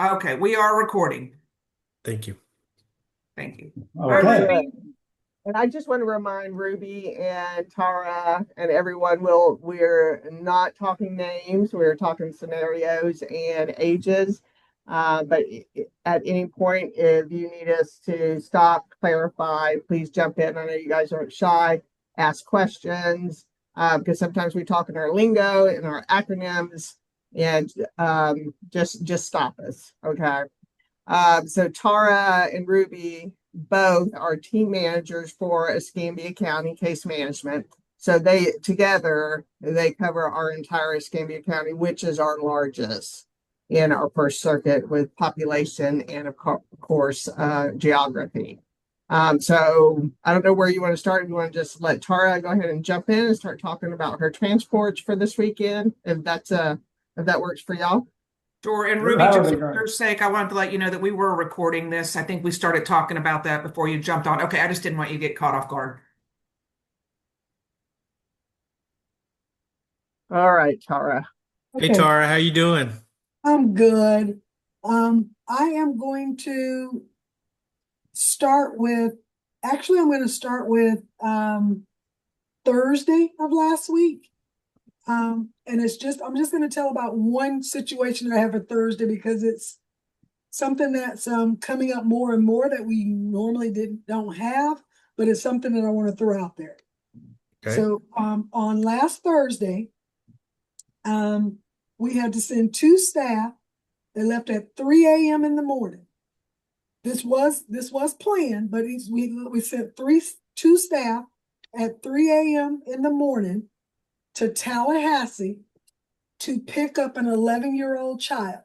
Okay, we are recording. Thank you. Thank you. All right, Okay. Ruby. And I just want to remind Ruby and Tara and everyone, we're not talking names, we're talking scenarios and ages. But at any point, if you need us to stop, clarify, please jump in. I know you guys aren't shy, ask questions, because sometimes we talk in our lingo and our acronyms, and just stop us. Okay. So Tara and Ruby both are team managers for Escambia County Case Management. So they together they cover our entire Escambia County, which is our largest in our First Circuit with population and of course geography. So I don't know where you want to start. You want to just let Tara go ahead and jump in and start talking about her transports for this weekend, if that works for y'all. Sure. And Ruby, That would just be for great. your sake, I wanted to let you know that we were recording this. I think we started talking about that before you jumped on. Okay, I just didn't want you to get caught off guard. All right, Tara. Hey Okay, Tara, how you doing? I'm good. I am going to start with, actually, I'm going to start with Thursday of last week. And I'm just going to tell about one situation that I have for Thursday because it's something that's coming up more and more that we normally don't have, but it's something that I want to throw out there. Okay. So on last Thursday, um, we had to send two staff. They left at 3 a.m. in the morning. This was planned, but we sent two staff at 3 a.m. in the morning to Tallahassee to pick up an 11-year-old child.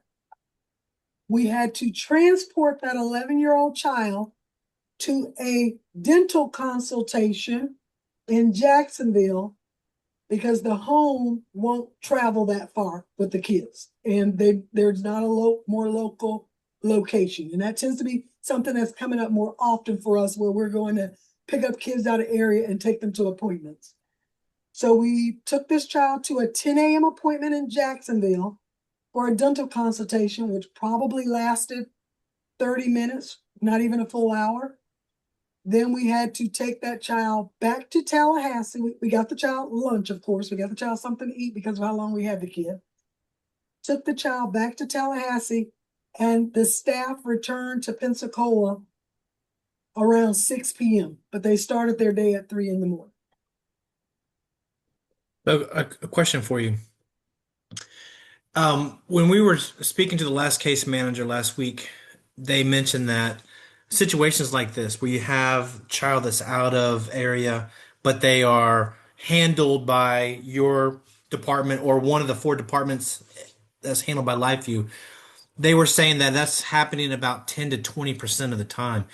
We had to transport that 11-year-old child to a dental consultation in Jacksonville because the home won't travel that far with the kids, and there's not a more local location, and that tends to be something that's coming up more often for us, where we're going to pick up kids out of area and take them to appointments. So we took this child to a 10 a.m. appointment in Jacksonville for a dental consultation, which probably lasted 30 minutes, not even a full hour. Then we had to take that child back to Tallahassee. We got the child lunch, of course. We got the child something to eat because of how long we had the kid. Took the child back to Tallahassee, and the staff returned to Pensacola around 6 p.m., but they started their day at 3 in the morning. A question for you. When we were speaking to the last case manager last week, they mentioned that situations like this, where you have a child that's out of area, but they are handled by your department or one of the four departments that's handled by LifeView, they were saying that that's happening about 10 to 20% of the time.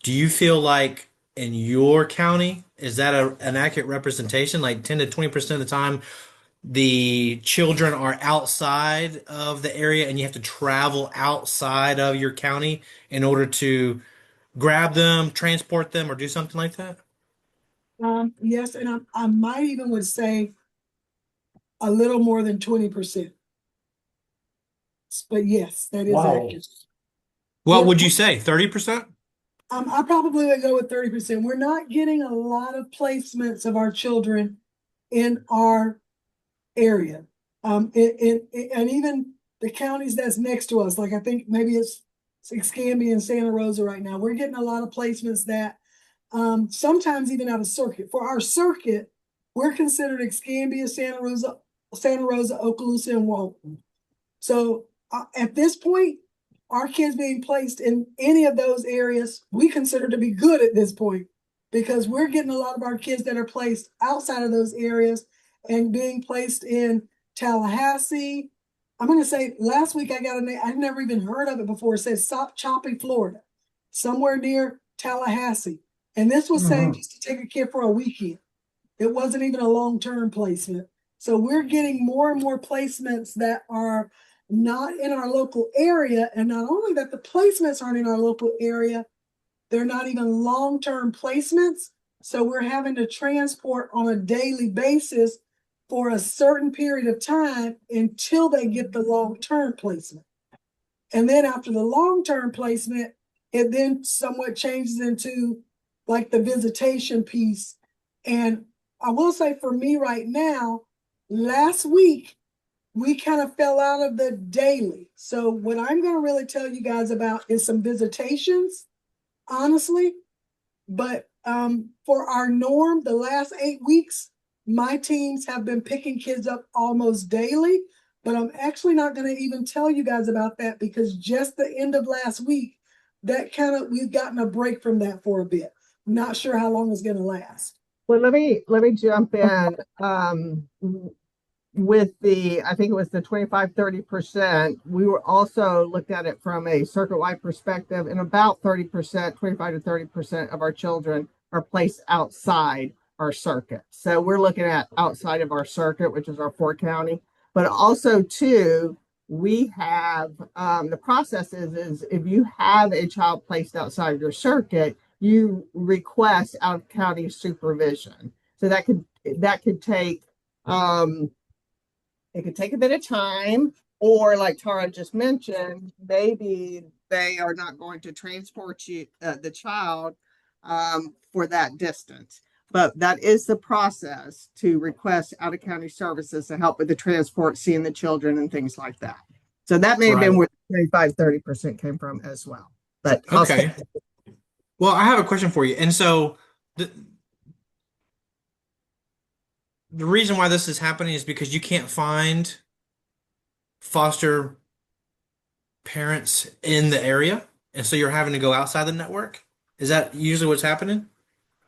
Do you feel like in your county, is that an accurate representation? Like 10 to 20% of the time, the children are outside of the area and you have to travel outside of your county in order to grab them, transport them, or do something like that? Yes, and I might even would say a little more than 20%. But yes, that is Wow. accurate. What Yeah, would you say? 30%? I probably would go with 30%. We're not getting a lot of placements of our children in our area. And even the counties that's next to us, like I think maybe it's Escambia and Santa Rosa right now, we're getting a lot of placements that sometimes even out of circuit. For our circuit, we're considered Escambia, Santa Rosa, Okaloosa, and Walton. So at this point, our kids being placed in any of those areas, we consider to be good at this point because we're getting a lot of our kids that are placed outside of those areas and being placed in Tallahassee. I'm going to say last week I got a name, I've never even heard of it before. It says Sop Choppy, Florida, somewhere near Tallahassee. And this was saying just to take a kid for a weekend. It wasn't even a long-term placement. So we're getting more and more placements that are not in our local area. And not only that, the placements aren't in our local area, they're not even long-term placements. So we're having to transport on a daily basis for a certain period of time until they get the long-term placement. And then after the long-term placement, it then somewhat changes into like the visitation piece. And I will say for me right now, last week, we kind of fell out of the daily. So what I'm going to really tell you guys about is some visitations, honestly. But for our norm, the last 8 weeks, my teams have been picking kids up almost daily. But I'm actually not going to even tell you guys about that because just the end of last week, we've gotten a break from that for a bit. Not sure how long it's going to last. Well, let me jump in. With I think it was the 25-30%, we were also looked at it from a circuit-wide perspective, and about 30%, 25 to 30% of our children are placed outside our circuit. So we're looking at outside of our circuit, which is our 4-county. But also, too, we have the process is if you have a child placed outside your circuit, you request out-of-county supervision. So that could take it could take a bit of time, or like Tara just mentioned, maybe they are not going to transport the child for that distance. But that is the process to request out-of-county services to help with the transport, seeing the children and things like that. So that may have been where 25-30% came from as well. But Okay. Well, I have a question for you. And so the reason why this is happening is because you can't find foster parents in the area, and so you're having to go outside the network. Is that usually what's happening?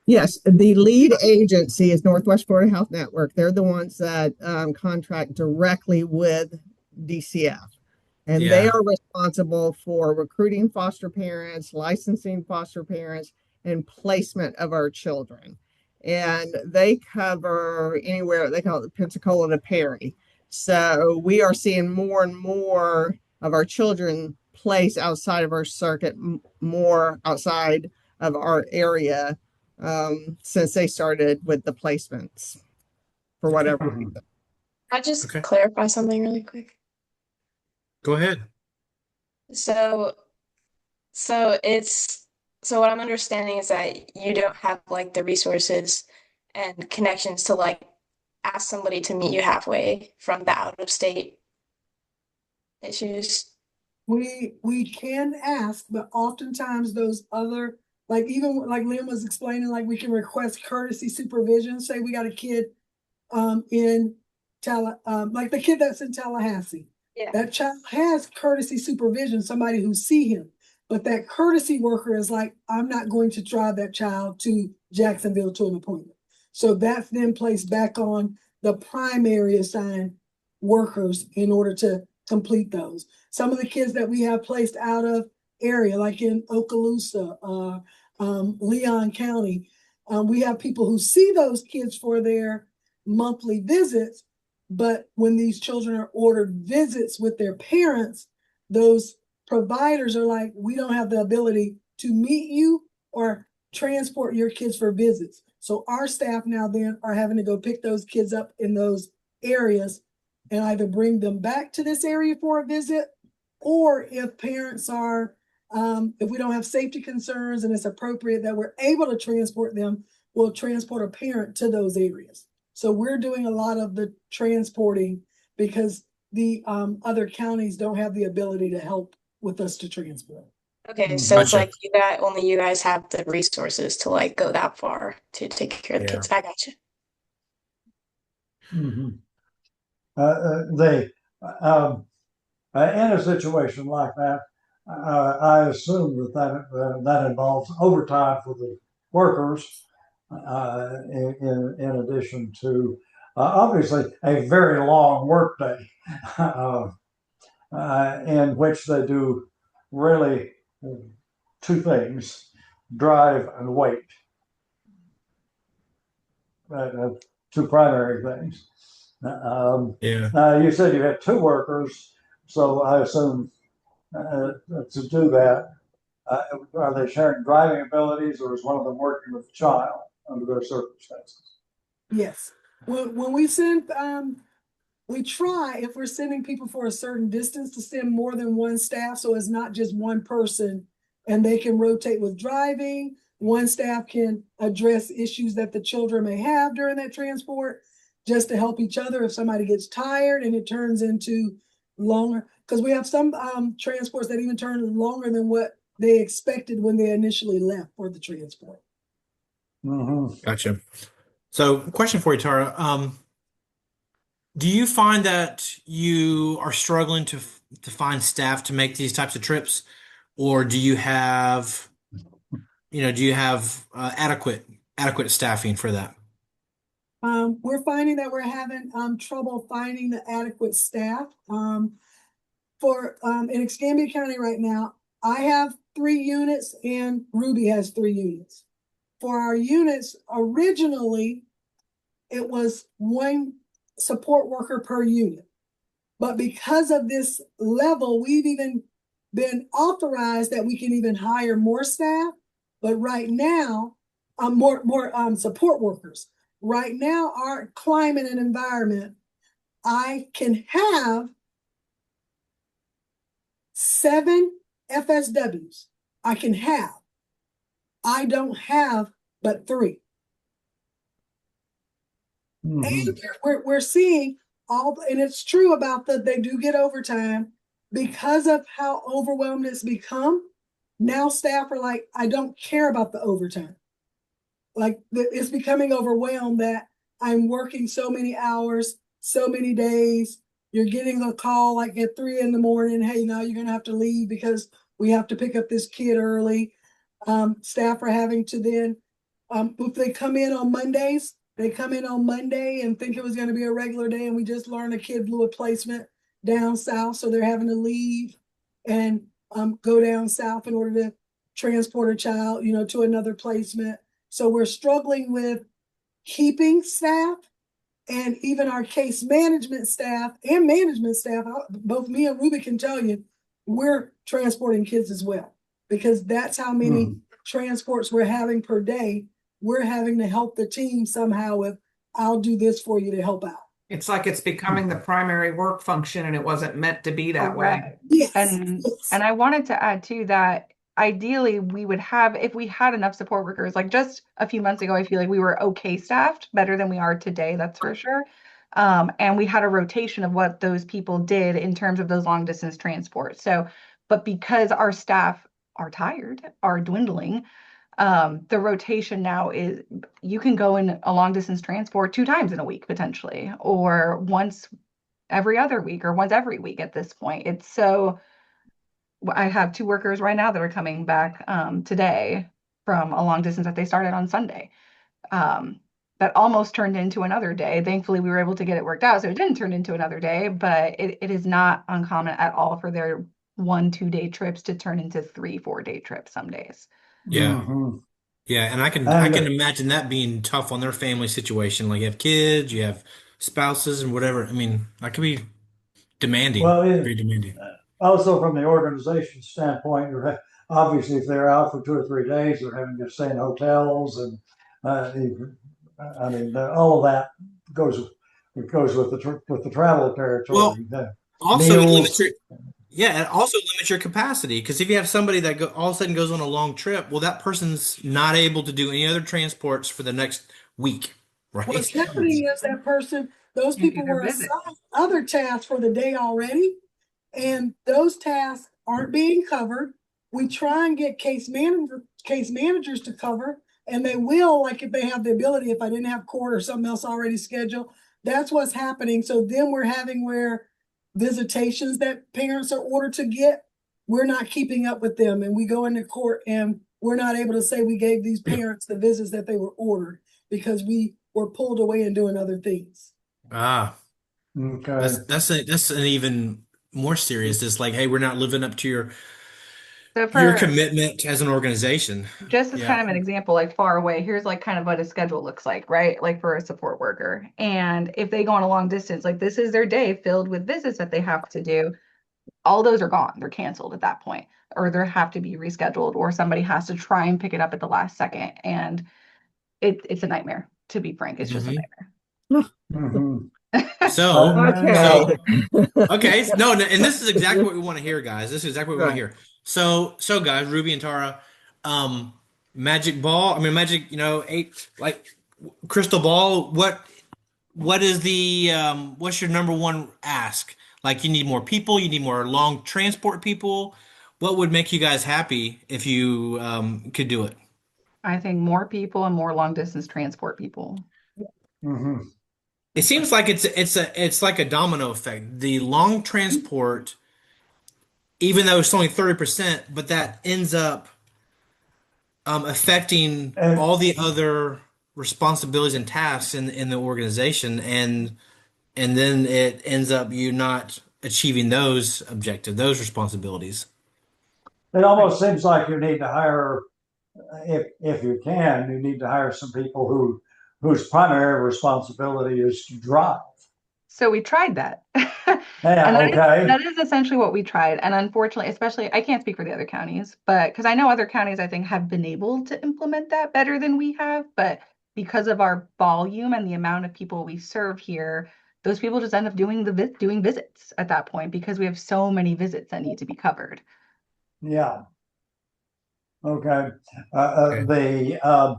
Yes, the lead agency is Northwest Florida Health Network. They're the ones that contract directly with DCF. And they are responsible for recruiting foster parents, licensing foster parents, and placement of our children. And they cover anywhere, they call it Pensacola to Perry. So we are seeing more and more of our children placed outside of our circuit, more outside of our area, since they started with the placements for whatever reason. I just clarify something really quick. Go ahead. So so what I'm understanding is that you don't have like the resources and connections to like ask somebody to meet you halfway from the out of state issues. We can ask, but oftentimes those other, like even like Liam was explaining, like we can request courtesy supervision. Say we got a kid in like the kid that's in Tallahassee. Yeah. That child has courtesy supervision, somebody who see him. But that courtesy worker is like, I'm not going to drive that child to Jacksonville to an appointment. So that's then placed back on the primary assigned workers in order to complete those. Some of the kids that we have placed out of area, like in Okaloosa, Leon County, we have people who see those kids for their monthly visits. But when these children are ordered visits with their parents, those providers are like, we don't have the ability to meet you or transport your kids for visits. So our staff now then are having to go pick those kids up in those areas and either bring them back to this area for a visit, or if parents are, if we don't have safety concerns and it's appropriate that we're able to transport them, we'll transport a parent to those areas. So we're doing a lot of the transporting because the other counties don't have the ability to help with us to transport. Okay, so it's like only you guys have the resources to like go that far to take care of the kids. I got you. In a situation like that, I assume that involves overtime for the workers, in addition to obviously a very long workday, in which they do really two things: drive and wait. Two primary things. You said you had two workers, so I assume to do that, are they sharing driving abilities, or is one of them working with the child under their circumstances? Yes. When we send We try, if we're sending people for a certain distance, to send more than one staff, so it's not just one person and they can rotate with driving. One staff can address issues that the children may have during that transport, just to help each other if somebody gets tired and it turns into longer. Because we have some transports that even turn longer than what they expected when they initially left for the transport. Gotcha. So, question for you, Tara. Do you find that you are struggling to find staff to make these types of trips, or do you have, adequate staffing for that? We're finding that we're having trouble finding the adequate staff. In Escambia County right now, I have 3 units and Ruby has 3 units. For our units, originally, it was 1 support worker per unit. But because of this level, we've even been authorized that we can even hire more staff. But right now, more support workers. Right now, our climate and environment, I can have 7 FSWs. I can have. I don't have but 3. And we're seeing and it's true about they do get overtime because of how overwhelmed it's become. Now staff are like, I don't care about the overtime. Like it's becoming overwhelmed that I'm working so many hours, so many days. You're getting a call like at 3 in the morning. Hey, now you're going to have to leave because we have to pick up this kid early. Staff are having to then, if they come in on Mondays, they come in on Monday and think it was going to be a regular day. And we just learned a kid blew a placement down south. So they're having to leave and go down south in order to transport a child, to another placement. So we're struggling with keeping staff, and even our case management staff and management staff, both me and Ruby can tell you, we're transporting kids as well, because that's how many transports we're having per day. We're having to help the team somehow with, I'll do this for you to help out. It's like it's becoming the primary work function, and it wasn't meant to be that way. Yes. And I wanted to add too that ideally we would have, if we had enough support workers, like just a few months ago, I feel like we were okay staffed, better than we are today, that's for sure. And we had a rotation of what those people did in terms of those long distance transports. So, but because our staff are tired, are dwindling, the rotation now is you can go in a long distance transport 2 times in a week potentially, or once every other week, or once every week at this point. It's so, I have 2 workers right now that are coming back today from a long distance that they started on Sunday. That almost turned into another day. Thankfully, we were able to get it worked out, so it didn't turn into another day, but it is not uncommon at all for their 1-2 day trips to turn into 3-4 day trips some days. Yeah. Yeah, and I can imagine that being tough on their family situation. Like you have kids, you have spouses and whatever. I mean, that could be demanding. Well, very demanding. Also, from the organization standpoint, obviously if they're out for 2 or 3 days, they're having to stay in hotels, and all of that goes with the travel territory. Well, also it meals. it also limits your capacity, because if you have somebody that all of a sudden goes on a long trip, well, that person's not able to do any other transports for the next week, right? What's happening is those people were assigned other tasks for the day already, and those tasks aren't being covered. We try and get case managers to cover, and they will, like if they have the ability. If I didn't have court or something else already scheduled, that's what's happening. So then we're having where visitations that parents are ordered to get, we're not keeping up with them, and we go into court and we're not able to say we gave these parents the visits that they were ordered because we were pulled away and doing other things. Okay. That's an even more serious. It's like, hey, we're not living up to your commitment as an organization. Just as kind of an example, like far away, here's like kind of what a schedule looks like, right? Like for a support worker. And if they go on a long distance, like this is their day filled with visits that they have to do. All those are gone. They're canceled at that point, or they have to be rescheduled, or somebody has to try and pick it up at the last second. And it's a nightmare, to be frank. It's just a nightmare. So, Okay. okay, no, no, and this is exactly what we want to hear, guys. This is exactly what we want to Right. hear. So, guys, Ruby and Tara, magic ball. I mean, magic. Eight like crystal ball. What is the what's your number one ask? Like, you need more people. You need more long transport people. What would make you guys happy if you could do it? I think more people and more long distance transport people. Mhm. It seems like it's like a domino effect. The long transport, even though it's only 30%, but that ends up affecting And all the other responsibilities and tasks in the organization, and then it ends up you not achieving those objectives, those responsibilities. it almost seems like you need to hire, if you can, you need to hire some people whose primary responsibility is to drive. So we tried that. Yeah, And okay. that is essentially what we tried. And unfortunately, especially I can't speak for the other counties, but because I know other counties I think have been able to implement that better than we have, but because of our volume and the amount of people we serve here, those people just end up doing visits at that point because we have so many visits that need to be covered. Yeah, okay. Okay. The uh,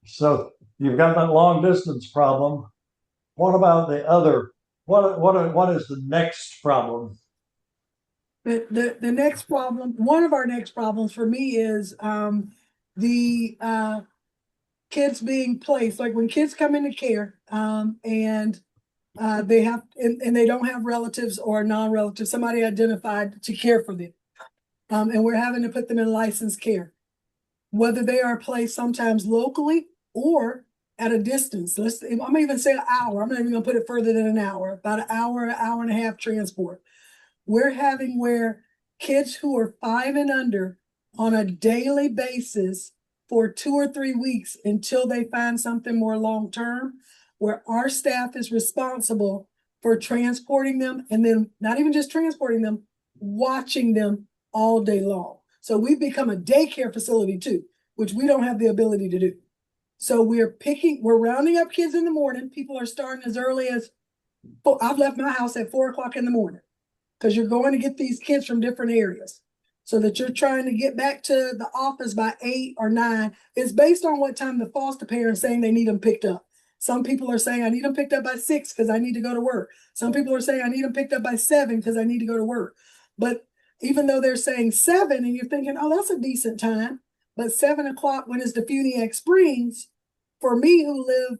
so you've got that long distance problem. What about the other? What is the next problem? The next problem, one of our next problems for me is the kids being placed. Like when kids come into care, and they have and they don't have relatives or non-relatives, somebody identified to care for them. And we're having to put them in licensed care, whether they are placed sometimes locally or at a distance. I'm even say an hour. I'm not even gonna put it further than an hour, about an hour and a half transport. We're having where kids who are 5 and under on a daily basis for 2 or 3 weeks until they find something more long term, where our staff is responsible for transporting them and then not even just transporting them, watching them all day long. So we've become a daycare facility too, which we don't have the ability to do. So we're rounding up kids in the morning. People are starting as early as, I've left my house at 4 o'clock in the morning because you're going to get these kids from different areas so that you're trying to get back to the office by 8 or 9. It's based on what time the foster parents saying they need them picked up. Some people are saying I need them picked up by 6 because I need to go to work. Some people are saying I need them picked up by 7 because I need to go to work. But even though they're saying 7 and you're thinking, oh, that's a decent time, but 7 o'clock when it's Defuniak Springs, for me who live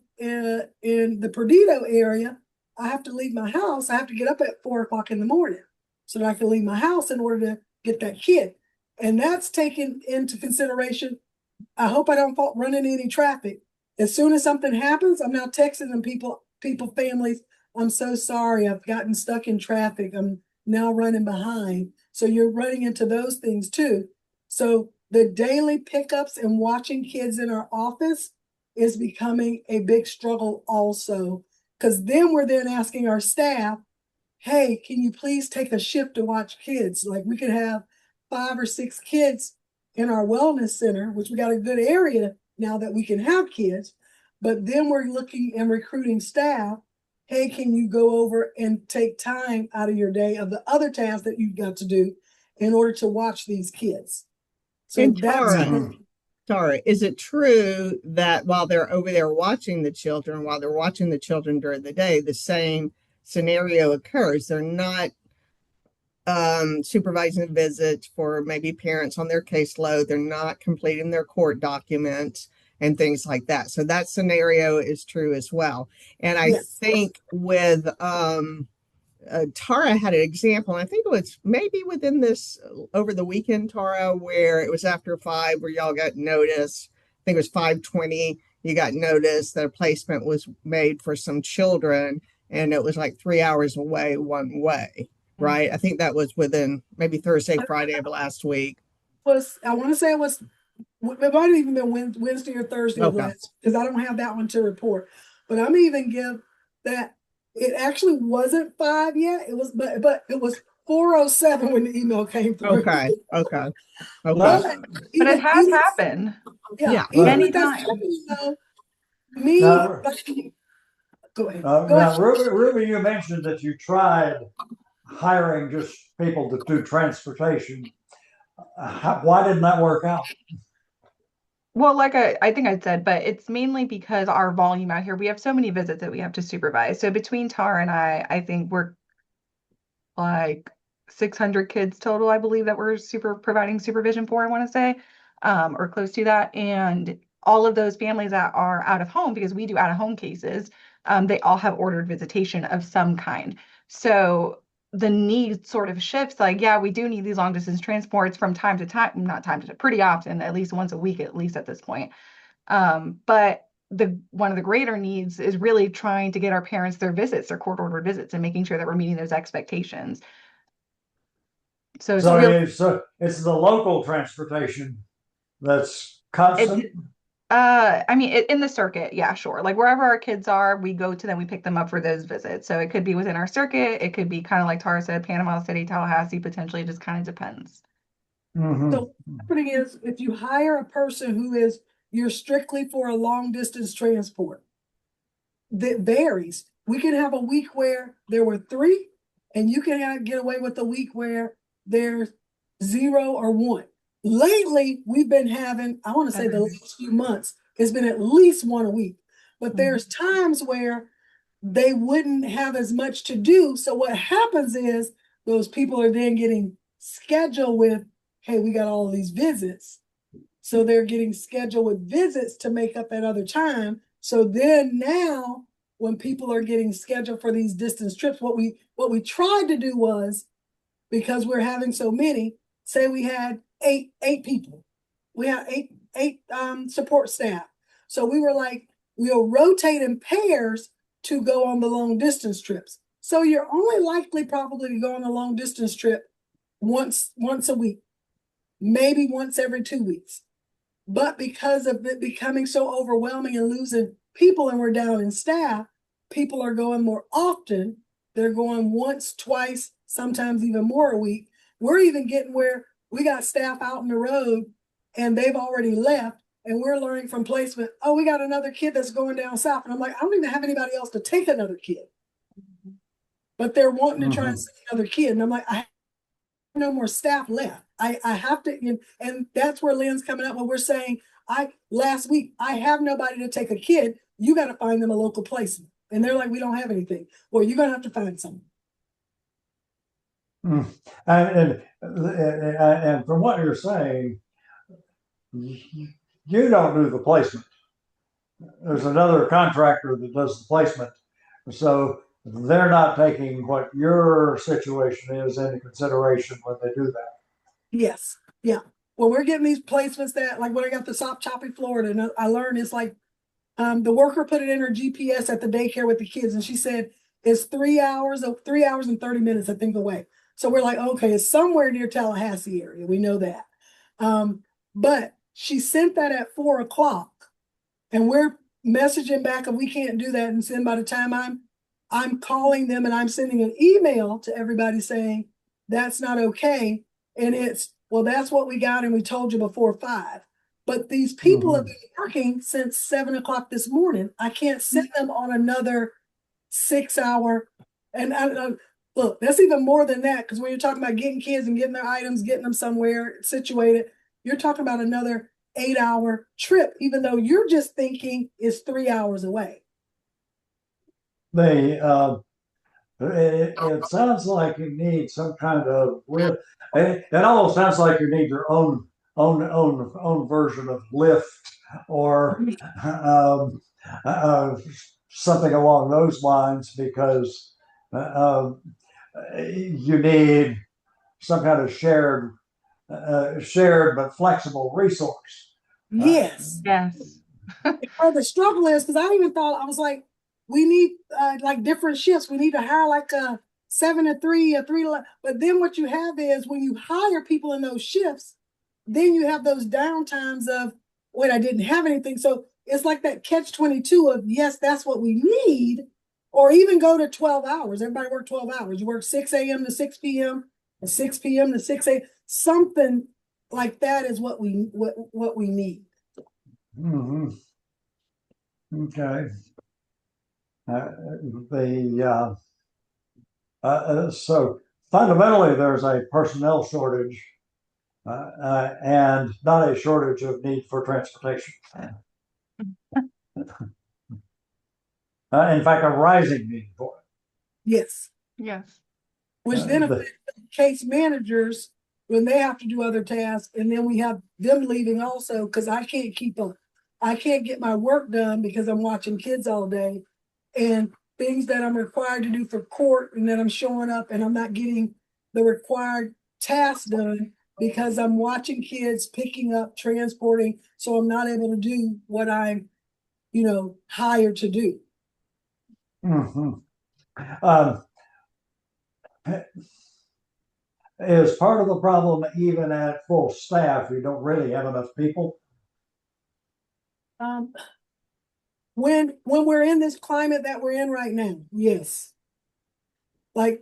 in the Perdido area, I have to leave my house. I have to get up at 4 o'clock in the morning so that I can leave my house in order to get that kid. And that's taken into consideration. I hope I don't run into any traffic. As soon as something happens, I'm now texting them families, I'm so sorry, I've gotten stuck in traffic. I'm now running behind. So you're running into those things too. So the daily pickups and watching kids in our office is becoming a big struggle also. Because then we're then asking our staff, hey, can you please take a shift to watch kids? Like we could have 5 or 6 kids in our wellness center, which we got a good area now that we can have kids. But then we're looking and recruiting staff. Hey, can you go over and take time out of your day of the other tasks that you've got to do in order to watch these kids? So And that's Tara, is it true that while they're over there watching the children, during the day, the same scenario occurs? They're not supervising visits for maybe parents on their caseload. They're not completing their court documents and things like that. So that scenario is true as well. And I think with Tara had an example, and I think it was maybe within this over the weekend, Tara, where it was after 5 where y'all got notice. I think it was 5:20. You got notice that a placement was made for some children, and it was like 3 hours away one way, right? I think that was within maybe Thursday, Friday of last week. I want to say it was, it might have even been Wednesday or Thursday of last, because I don't have that one to report. But I'm even give that it actually wasn't 5 yet. It was, but it was 4:07 when the email came through. Okay. Okay. No, But But even, it has even, happened. yeah, Yeah. even with that Anytime. second email, me, now, like, go ahead. Go now ahead. Ruby, you mentioned that you tried hiring just people to do transportation. Why didn't that work out? Well, like I think I said, but it's mainly because our volume out here, we have so many visits that we have to supervise. So between Tara and I think we're like 600 kids total, I believe, that we're providing supervision for, I want to say, or close to that. And all of those families that are out of home, because we do out of home cases, they all have ordered visitation of some kind. So the need sort of shifts, like, yeah, we do need these long distance transports from time to time, not time to time, pretty often, at least once a week, at least at this point. But the one of the greater needs is really trying to get our parents their visits, their court ordered visits, and making sure that we're meeting those expectations. So it's real. So it's the local transportation that's constant. I mean, in the circuit, yeah, sure. Like wherever our kids are, we go to them, we pick them up for those visits. So it could be within our circuit. It could be kind of like Tara said, Panama City, Tallahassee, potentially. It just kind of depends. Mm-hmm. So what's happening is if you hire a person you're strictly for a long distance transport, that varies. We can have a week where there were 3, and you can get away with a week where there's 0 or 1. Lately, we've been having, I want to say the last few months, it's been at least 1 a week. But there's times where they wouldn't have as much to do. So what happens is those people are then getting scheduled with, hey, we got all of these visits. So they're getting scheduled with visits to make up that other time. So then now when people are getting scheduled for these distance trips, what we tried to do was, because we're having so many, say we had eight people. We have eight support staff. So we were like, we'll rotate in pairs to go on the long distance trips. So you're only likely probably to go on a long distance trip once a week, maybe once every 2 weeks. But because of it becoming so overwhelming and losing people, and we're down in staff, people are going more often. They're going once, twice, sometimes even more a week. We're even getting where we got staff out in the road and they've already left, and we're learning from placement, oh, we got another kid that's going down south. And I'm like, I don't even have anybody else to take another kid. But they're wanting to try and see another kid. And I'm like, I have no more staff left. I have to, and that's where Lynn's coming up when we're saying, last week, I have nobody to take a kid. You got to find them a local placement. And they're like, we don't have anything. Well, you're going to have to find something. And from what you're saying, you don't do the placement. There's another contractor that does the placement. So they're not taking what your situation is into consideration when they do that. Yes. Yeah. Well, we're getting these placements that, like when I got the Soft Chopping Florida, and I learned it's like the worker put it in her GPS at the daycare with the kids, and she said it's 3 hours and 30 minutes, I think, away. So we're like, okay, it's somewhere near Tallahassee area. We know that. But she sent that at 4:00, and we're messaging back and we can't do that. And then by the time I'm calling them and I'm sending an email to everybody saying that's not okay. And it's, well, that's what we got, and we told you before 5. But these people have been working since 7:00 this morning. I can't send them on another 6 hour. And look, that's even more than that, because when you're talking about getting kids and getting their items, getting them somewhere situated, you're talking about another 8-hour trip, even though you're just thinking it's 3 hours away. It sounds like you need some kind of it almost sounds like you need your own version of Lyft or something along those lines, because you need some kind of shared but flexible resource. Yes. Yes. Or the struggle is, because I even thought, I was like, we need like different shifts. We need to hire like a 7 to 3, a 3 to 11. But then what you have is when you hire people in those shifts, then you have those downtimes of, wait, I didn't have anything. So it's like that catch-22 of, yes, that's what we need, or even go to 12 hours. Everybody work 12 hours. You work 6 a.m. to 6 p.m. and 6 p.m. to 6 a.m. Something like that is what we need. Mm-hmm. Okay. So fundamentally, there's a personnel shortage and not a shortage of need for transportation. In fact, a rising need for it. Yes. Yes. Which then affects case managers when they have to do other tasks, and then we have them leaving also because I can't get my work done because I'm watching kids all day, and things that I'm required to do for court, and that I'm showing up and I'm not getting the required tasks done because I'm watching kids, picking up, transporting, so I'm not able to do what I'm, hired to do. Mm-hmm. Is part of the problem even at full staff, you don't really have enough people? When we're in this climate that we're in right now, yes. Like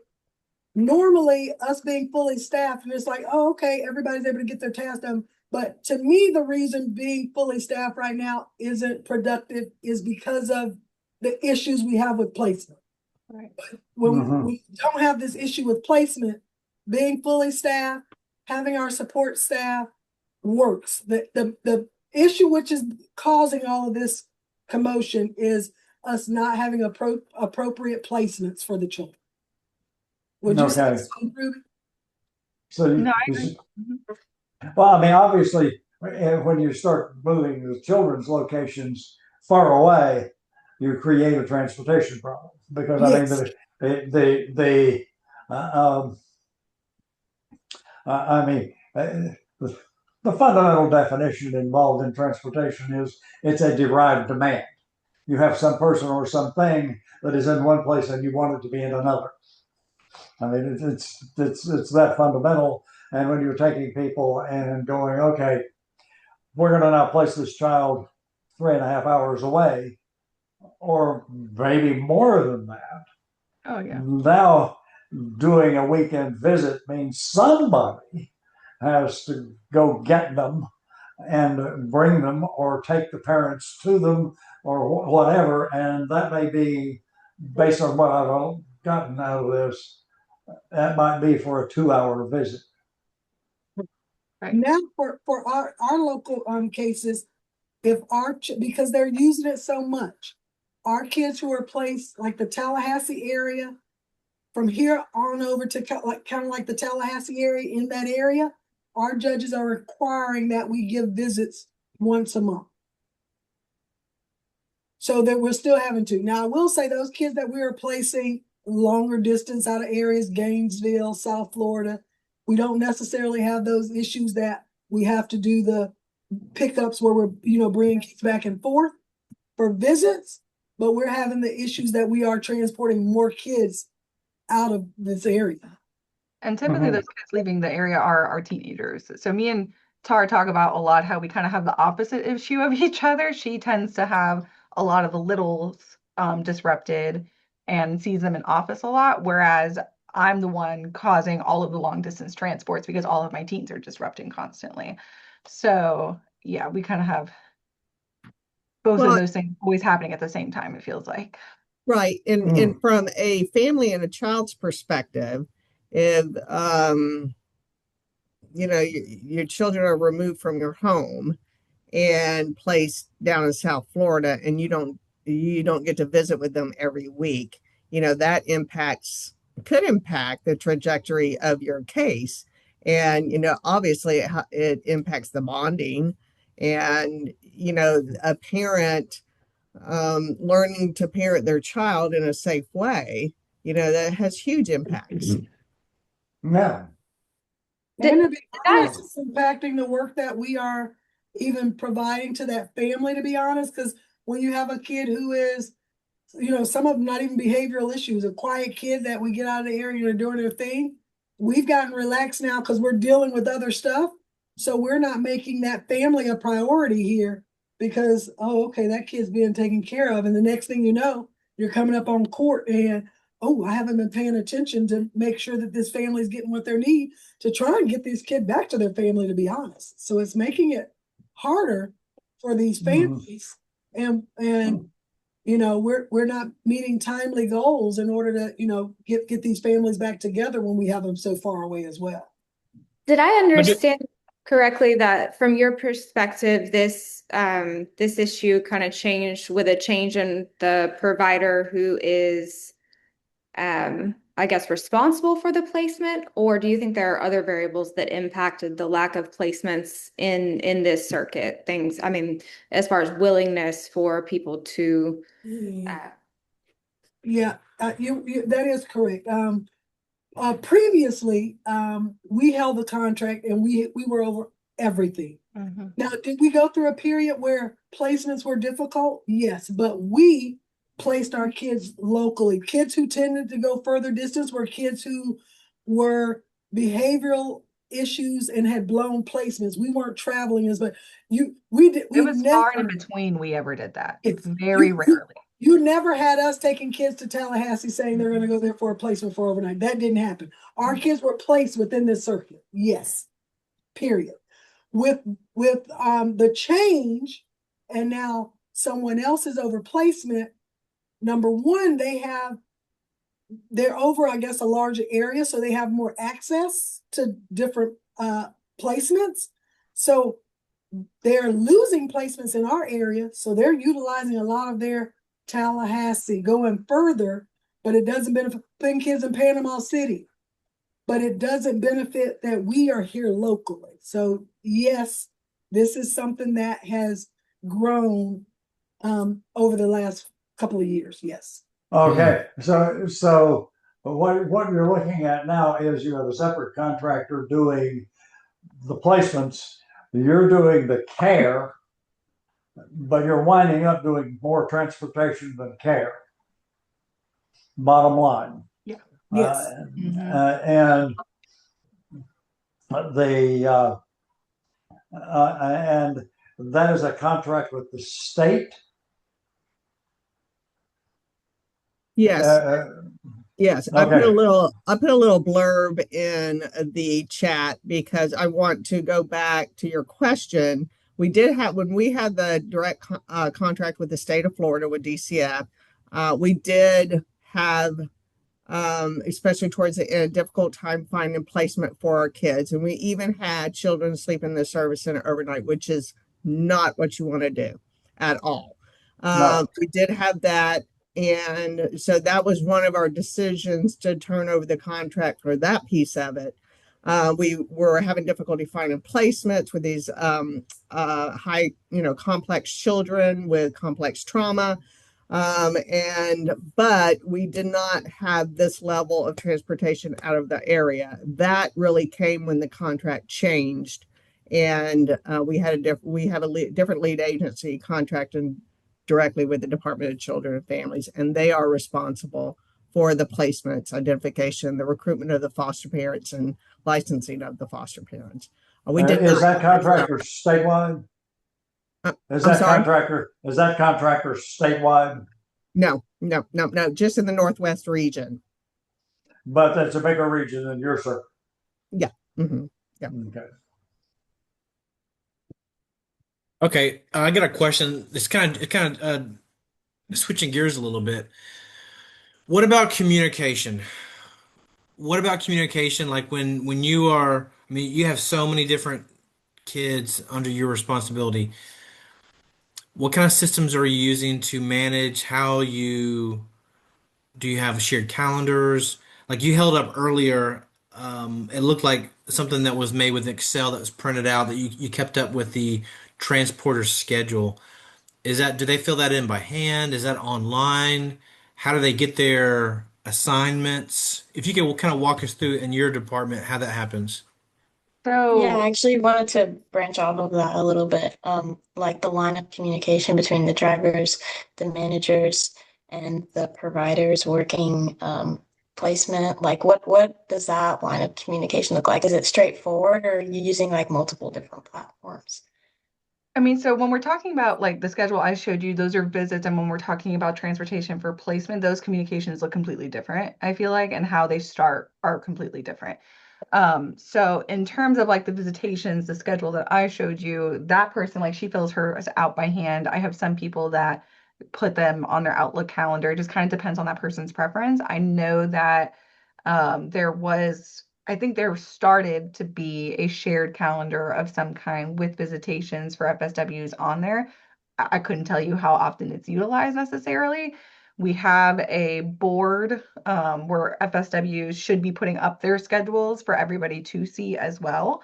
normally us being fully staffed, and it's like, oh, okay, everybody's able to get their task done. But to me, the reason being fully staffed right now isn't productive is because of the issues we have with placement. Right. When we don't have this issue with placement, being fully staffed, having our support staff works. The issue which is causing all of this commotion is us not having appropriate placements for the children. Would you say so, Ruby? So No, I agree. well, I mean, obviously, when you start moving the children's locations far away, you create a transportation problem because Yes. The fundamental definition involved in transportation is it's a derived demand. You have some person or something that is in one place and you want it to be in another. I mean, it's that fundamental. And when you're taking people and going, okay, we're going to now place this child 3.5 hours away, or maybe more than that. Oh yeah. Now doing a weekend visit means somebody has to go get them and bring them or take the parents to them or whatever. And that may be, based on what I've gotten out of this, that might be for a 2-hour visit. Right. Now for our local cases, if because they're using it so much, our kids who are placed like the Tallahassee area, from here on over to kind of like the Tallahassee area, in that area, our judges are requiring that we give visits once a month. So that we're still having to. Now I will say those kids that we are placing longer distance out of areas, Gainesville, South Florida, we don't necessarily have those issues that we have to do the pickups where we're, bringing kids back and forth for visits, but we're having the issues that we are transporting more kids out of this area. And typically those kids leaving the area are teenagers. So me and Tara talk about a lot how we kind of have the opposite issue of each other. She tends to have a lot of the littles disrupted and sees them in office a lot, whereas I'm the one causing all of the long distance transports because all of my teens are disrupting constantly. So yeah, we kind of have both of those things always happening at the same time, it feels like. Right. And from a family and a child's perspective, if your children are removed from your home and placed down in South Florida, and you don't get to visit with them every week, that could impact the trajectory of your case. And obviously it impacts the bonding, and a parent learning to parent their child in a safe way, that has huge impacts. Yeah. And to be honest, it's impacting the work that we are even providing to that family, to be honest, because when you have a kid who is, some of them not even behavioral issues, a quiet kid that we get out of the area and they're doing their thing, we've gotten relaxed now because we're dealing with other stuff. So we're not making that family a priority here because, oh, okay, that kid's being taken care of. And the next thing you know, you're coming up on court and, oh, I haven't been paying attention to make sure that this family is getting what they need to try and get this kid back to their family, to be honest. So it's making it harder for these families. And you know, we're not meeting timely goals in order to, you know, get these families back together when we have them so far away as well. Did I understand correctly that from your perspective, this this issue kind of changed with a change in the provider who is, I guess, responsible for the placement? Or do you think there are other variables that impacted the lack of placements in this circuit? Things, I mean, as far as willingness for people to. Yeah, you that is correct. Previously, we held the contract and we were over everything. Now, did we go through a period where placements were difficult? Yes, but we placed our kids locally. Kids who tended to go further distance were kids who were behavioral issues and had blown placements. We weren't traveling as much. It was far in between we ever did that. It's very rarely. You never had us taking kids to Tallahassee saying they're going to go there for a placement for overnight. That didn't happen. Our kids were placed within this circuit. Yes. Period. With the change, and now someone else is over placement. Number one, they're over, I guess, a larger area, so they have more access to different placements. So they're losing placements in our area, so they're utilizing a lot of their Tallahassee, going further, but it doesn't benefit putting kids in Panama City. But it doesn't benefit that we are here locally. So yes, this is something that has grown over the last couple of years. Yes. Okay, so what you're looking at now is you have a separate contractor doing the placements. You're doing the care, but you're winding up doing more transportation than care. Bottom line. Yeah. Yes. And and that is a contract with the state. Yes. Yes. Okay. I put a little blurb in the chat because I want to go back to your question. We did have, when we had the direct contract with the state of Florida with DCF, we did have, especially towards the end, difficult time finding placement for our kids. And we even had children sleep in the service center overnight, which is not what you want to do at all. No. We did have that. And so that was one of our decisions to turn over the contract for that piece of it. We were having difficulty finding placements with these high, complex children with complex trauma. But we did not have this level of transportation out of the area. That really came when the contract changed, and we have a different lead agency contracting directly with the Department of Children and Families, and they are responsible for the placements, identification, the recruitment of the foster parents, and licensing of the foster parents. Is that contractor statewide? Is that contractor statewide? No, just in the Northwest region. But that's a bigger region than your circuit. Yeah. Mm-hmm. Yeah. Okay. Okay, I got a question. It's kind of switching gears a little bit. What about communication? What about communication? Like when you are, I mean, you have so many different kids under your responsibility. What kind of systems are you using to manage do you have shared calendars? Like you held up earlier, it looked like something that was made with Excel that was printed out that you kept up with the transporter schedule. Do they fill that in by hand? Is that online? How do they get their assignments? If you could kind of walk us through in your department how that happens. So Yeah, I actually wanted to branch off of that a little bit. Like the line of communication between the drivers, the managers, and the providers working placement. Like what does that line of communication look like? Is it straightforward, or are you using like multiple different platforms? I mean, so when we're talking about like the schedule I showed you, those are visits, and when we're talking about transportation for placement, those communications look completely different, I feel like, and how they start are completely different. So in terms of like the visitations, the schedule that I showed you, that person, like she fills hers out by hand. I have some people that put them on their Outlook calendar. It just kind of depends on that person's preference. I know that I think there started to be a shared calendar of some kind with visitations for FSWs on there. I couldn't tell you how often it's utilized necessarily. We have a board where FSWs should be putting up their schedules for everybody to see as well.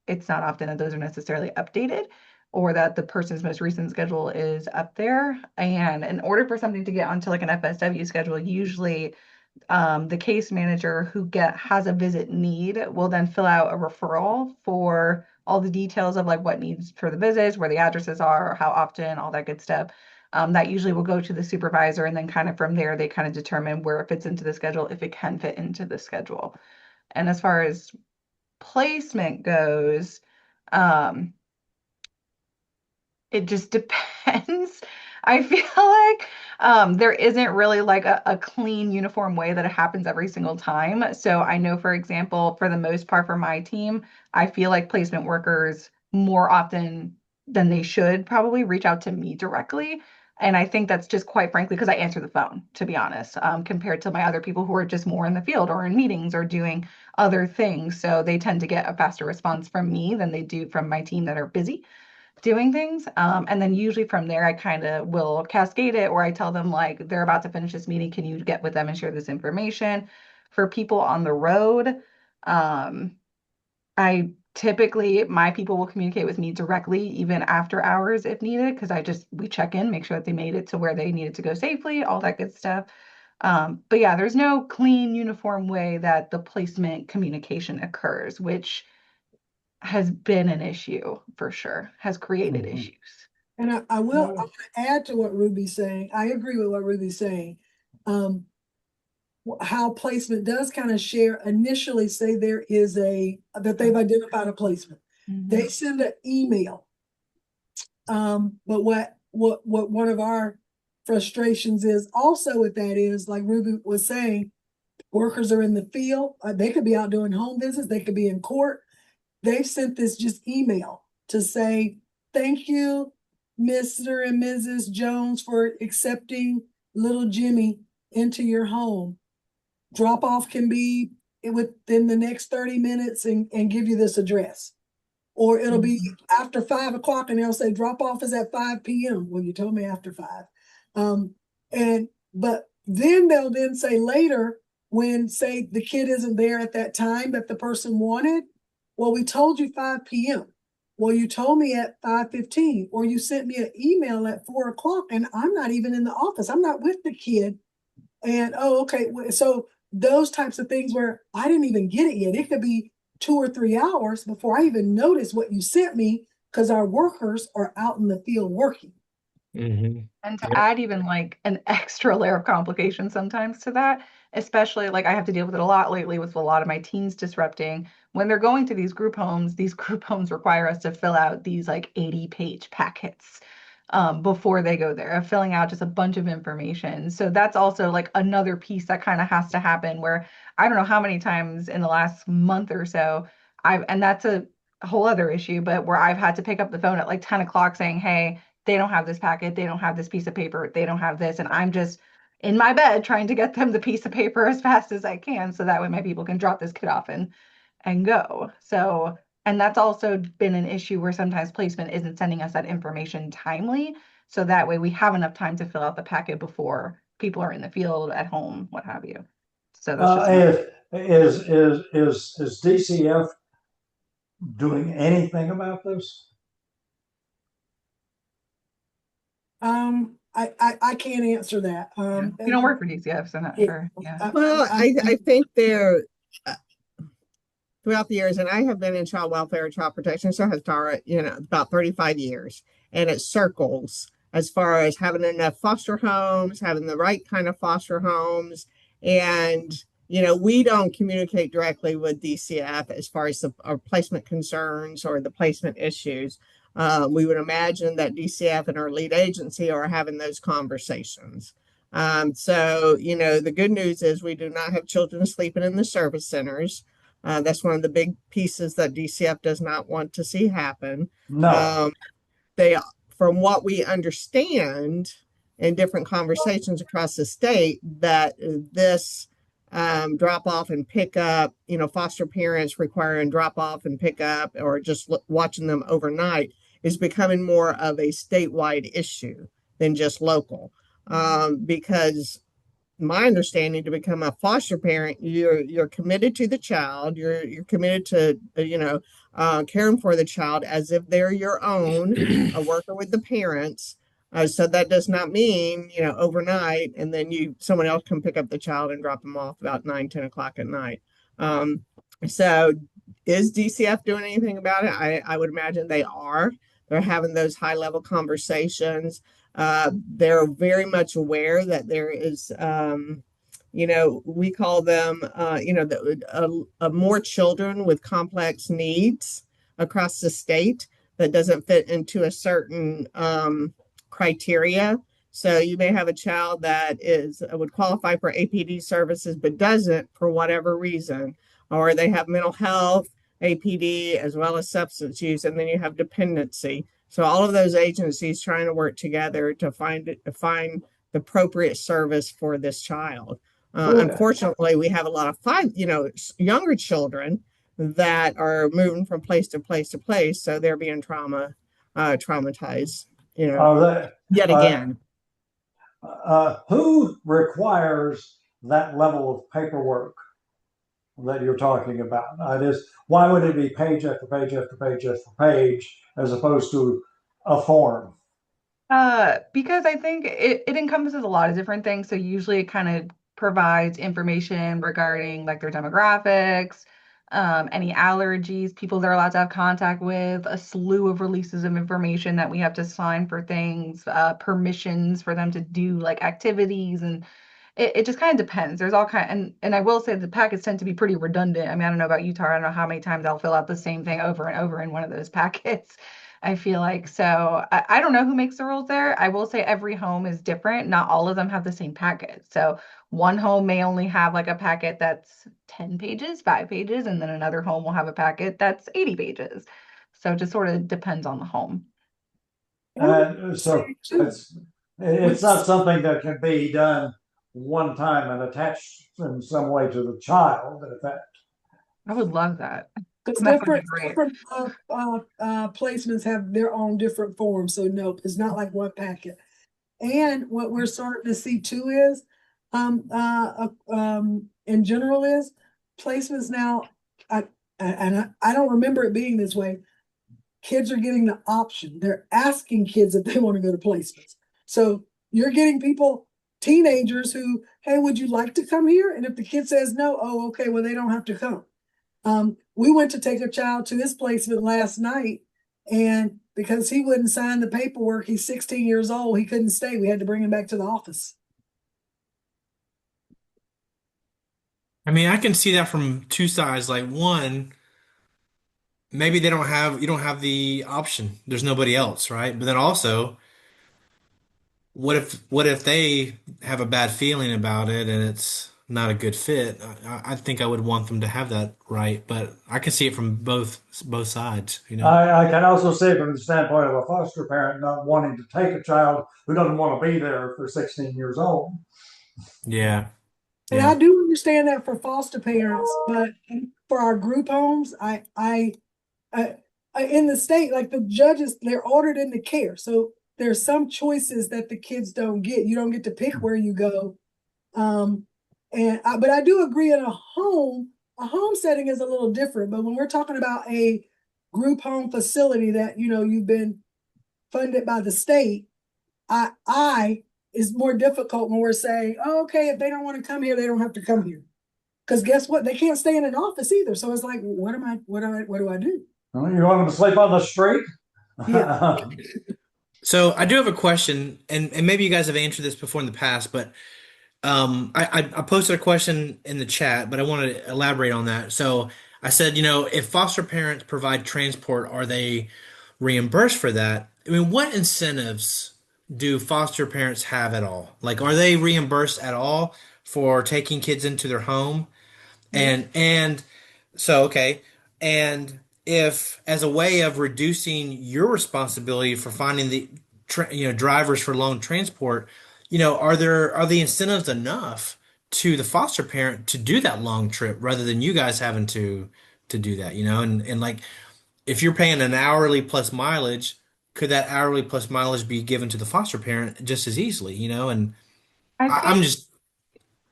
It's not often that those are necessarily updated or that the person's most recent schedule is up there. And in order for something to get onto like an FSW schedule, usually the case manager who has a visit need will then fill out a referral for all the details of like what needs for the visits, where the addresses are, how often, all that good stuff. That usually will go to the supervisor, and then kind of from there they kind of determine where it fits into the schedule, if it can fit into the schedule. And as far as placement goes, um, it just depends. I feel like there isn't really like a clean, uniform way that it happens every single time. So I know, for example, for the most part for my team, I feel like placement workers more often than they should probably reach out to me directly. And I think that's just quite frankly because I answer the phone, to be honest, compared to my other people who are just more in the field or in meetings or doing other things. So they tend to get a faster response from me than they do from my team that are busy doing things. And then usually from there, I kind of will cascade it, or I tell them like they're about to finish this meeting. Can you get with them and share this information? For people on the road, um, I typically, my people will communicate with me directly, even after hours if needed, because we check in, make sure that they made it to where they needed to go safely, all that good stuff. But yeah, there's no clean, uniform way that the placement communication occurs, which has been an issue for sure, has created issues. And I want to add to what Ruby's saying. I agree with what Ruby's saying. How placement does kind of share initially say that they've identified a placement. They send an email. But what one of our frustrations is also with that is, like Ruby was saying, workers are in the field. They could be out doing home visits. They could be in court. They've sent this just email to say, thank you, Mr. and Mrs. Jones, for accepting little Jimmy into your home. Drop off can be within the next 30 minutes and give you this address. Or it'll be after 5 o'clock and they'll say drop off is at 5 p.m. Well, you told me after 5. But then they'll then say later, when say the kid isn't there at that time that the person wanted, well, we told you 5 p.m. Well, you told me at 5:15, or you sent me an email at 4 o'clock and I'm not even in the office. I'm not with the kid. And okay. So those types of things where I didn't even get it yet. It could be 2 or 3 hours before I even notice what you sent me, because our workers are out in the field working. And to add even like an extra layer of complication sometimes to that, especially like I have to deal with it a lot lately with a lot of my teens disrupting. When they're going to these group homes require us to fill out these like 80-page packets before they go there, filling out just a bunch of information. So that's also like another piece that kind of has to happen, where I don't know how many times in the last month or so and that's a whole other issue, but where I've had to pick up the phone at like 10 o'clock saying, hey, they don't have this packet, they don't have this piece of paper, they don't have this. And I'm just in my bed trying to get them the piece of paper as fast as I can, so that way my people can drop this kid off and go. So, and that's also been an issue where sometimes placement isn't sending us that information timely. So that way we have enough time to fill out the packet before people are in the field, at home, what have you. So that's just is DCF doing anything about this? I can't answer that. You don't work for DCF, so I'm not sure. Yeah. Well, I think they're throughout the years, and I have been in child welfare and child protection, so has Tara, about 35 years, and it circles as far as having enough foster homes, having the right kind of foster homes. And, we don't communicate directly with DCF as far as our placement concerns or the placement issues. We would imagine that DCF and our lead agency are having those conversations. So, the good news is we do not have children sleeping in the service centers. That's one of the big pieces that DCF does not want to see happen. No. They, from what we understand in different conversations across the state, that this drop off and pick up, foster parents requiring drop off and pick up or just watching them overnight is becoming more of a statewide issue than just local. Because my understanding, to become a foster parent, you're committed to the child. You're committed to caring for the child as if they're your own, working with the parents. So that does not mean overnight, and then someone else can pick up the child and drop them off about 9-10 o'clock at night. So is DCF doing anything about it? I would imagine they are. They're having those high level conversations. They're very much aware that there is, we call them, more children with complex needs across the state that doesn't fit into a certain criteria. So you may have a child that would qualify for APD services, but doesn't for whatever reason, or they have mental health, APD, as well as substance use, and then you have dependency. So all of those agencies trying to work together to find the appropriate service for this child. Unfortunately, we have a lot of younger children that are moving from place to place to place, so they're being traumatized. Yet again. Who requires that level of paperwork that you're talking about? Why would it be page after page after page after page as opposed to a form? Because I think it encompasses a lot of different things. So usually it kind of provides information regarding like their demographics, any allergies, people they're allowed to have contact with, a slew of releases of information that we have to sign for things, permissions for them to do like activities, and it just kind of depends. There's all kind, and I will say the packets tend to be pretty redundant. I mean, I don't know about you, Tara. I don't know how many times I'll fill out the same thing over and over in one of those packets. I feel like so. I don't know who makes the rules there. I will say every home is different. Not all of them have the same packet. So one home may only have like a packet that's 10 pages, 5 pages, and then another home will have a packet that's 80 pages. So it just sort of depends on the home. So it's not something that can be done one time and attached in some way to the child. In fact, I would love that. Because different placements have their own different forms. So nope, it's not like one packet. And what we're starting to see too is, in general, is placements now. I don't remember it being this way. Kids are getting the option. They're asking kids if they want to go to placements. So you're getting teenagers who, hey, would you like to come here? And if the kid says no, oh, okay, well, they don't have to come. We went to take a child to his placement last night, and because he wouldn't sign the paperwork, he's 16 years old, he couldn't stay. We had to bring him back to the office. I mean, I can see that from two sides. Like one, maybe you don't have the option. There's nobody else, right? But then also, what if they have a bad feeling about it and it's not a good fit? I think I would want them to have that right, but I can see it from both sides, I can also see it from the standpoint of a foster parent not wanting to take a child who doesn't want to be there for 16 years old. Yeah. And I do understand that for foster parents, but for our group homes, I in the state, like the judges, they're ordered into care. So there's some choices that the kids don't get. You don't get to pick where you go. But I do agree in a home setting is a little different. But when we're talking about a group home facility that, you've been funded by the state, is more difficult when we're saying, oh, okay, if they don't want to come here, they don't have to come here. Because guess what? They can't stay in an office either. So it's like, what do I do? Well, you want them to sleep on the street? Yeah. So I do have a question, and maybe you guys have answered this before in the past, but I posted a question in the chat, but I want to elaborate on that. So I said, if foster parents provide transport, are they reimbursed for that. I mean, what incentives do foster parents have at all? Like, are they reimbursed at all for taking kids into their home? And so, okay. And if, as a way of reducing your responsibility for finding the drivers for loan transport, are the incentives enough to the foster parent to do that long trip rather than you guys having to do that, and like if you're paying an hourly plus mileage, could that hourly plus mileage be given to the foster parent just as easily, And I I'm think just,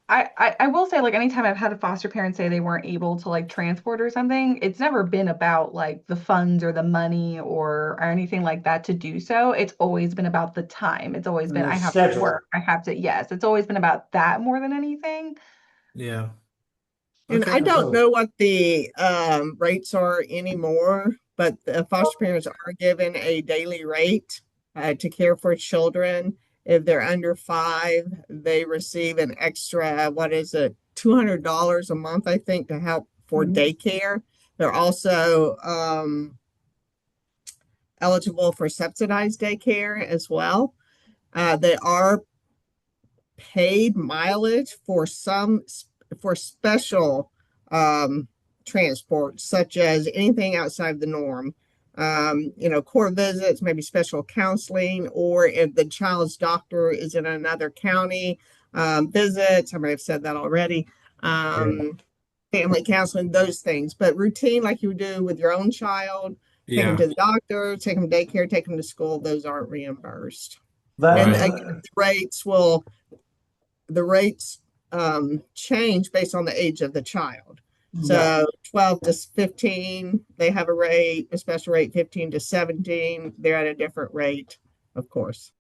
I will say, like, anytime I've had a foster parent say they weren't able to like transport or something, it's never been about like the funds or the money or anything like that to do so. It's always been about the time. It's always been, The I have to schedule. work. I have to, yes, it's always been about that more than anything. yeah. And Okay. I don't So, know what the rates are anymore, but the foster parents are given a daily rate to care for children. If they're under 5, they receive an extra, what is it, $200 a month, I think, to help for Mhm. daycare. They're also eligible for subsidized daycare as well. They are paid mileage for for special transport, such as anything outside the norm. Court visits, maybe special counseling, or if the child's doctor is in another county, visits. I may have said that already. Family counseling, those things. But routine, like you would do with your own child, take them Yeah. to the doctor, take them to daycare, take them to school, those aren't reimbursed. that, And Right. again, the rates change based on the age of the child. yeah. So 12 to 15, they have a rate, a special rate. 15 to 17, they're at a different rate, of course.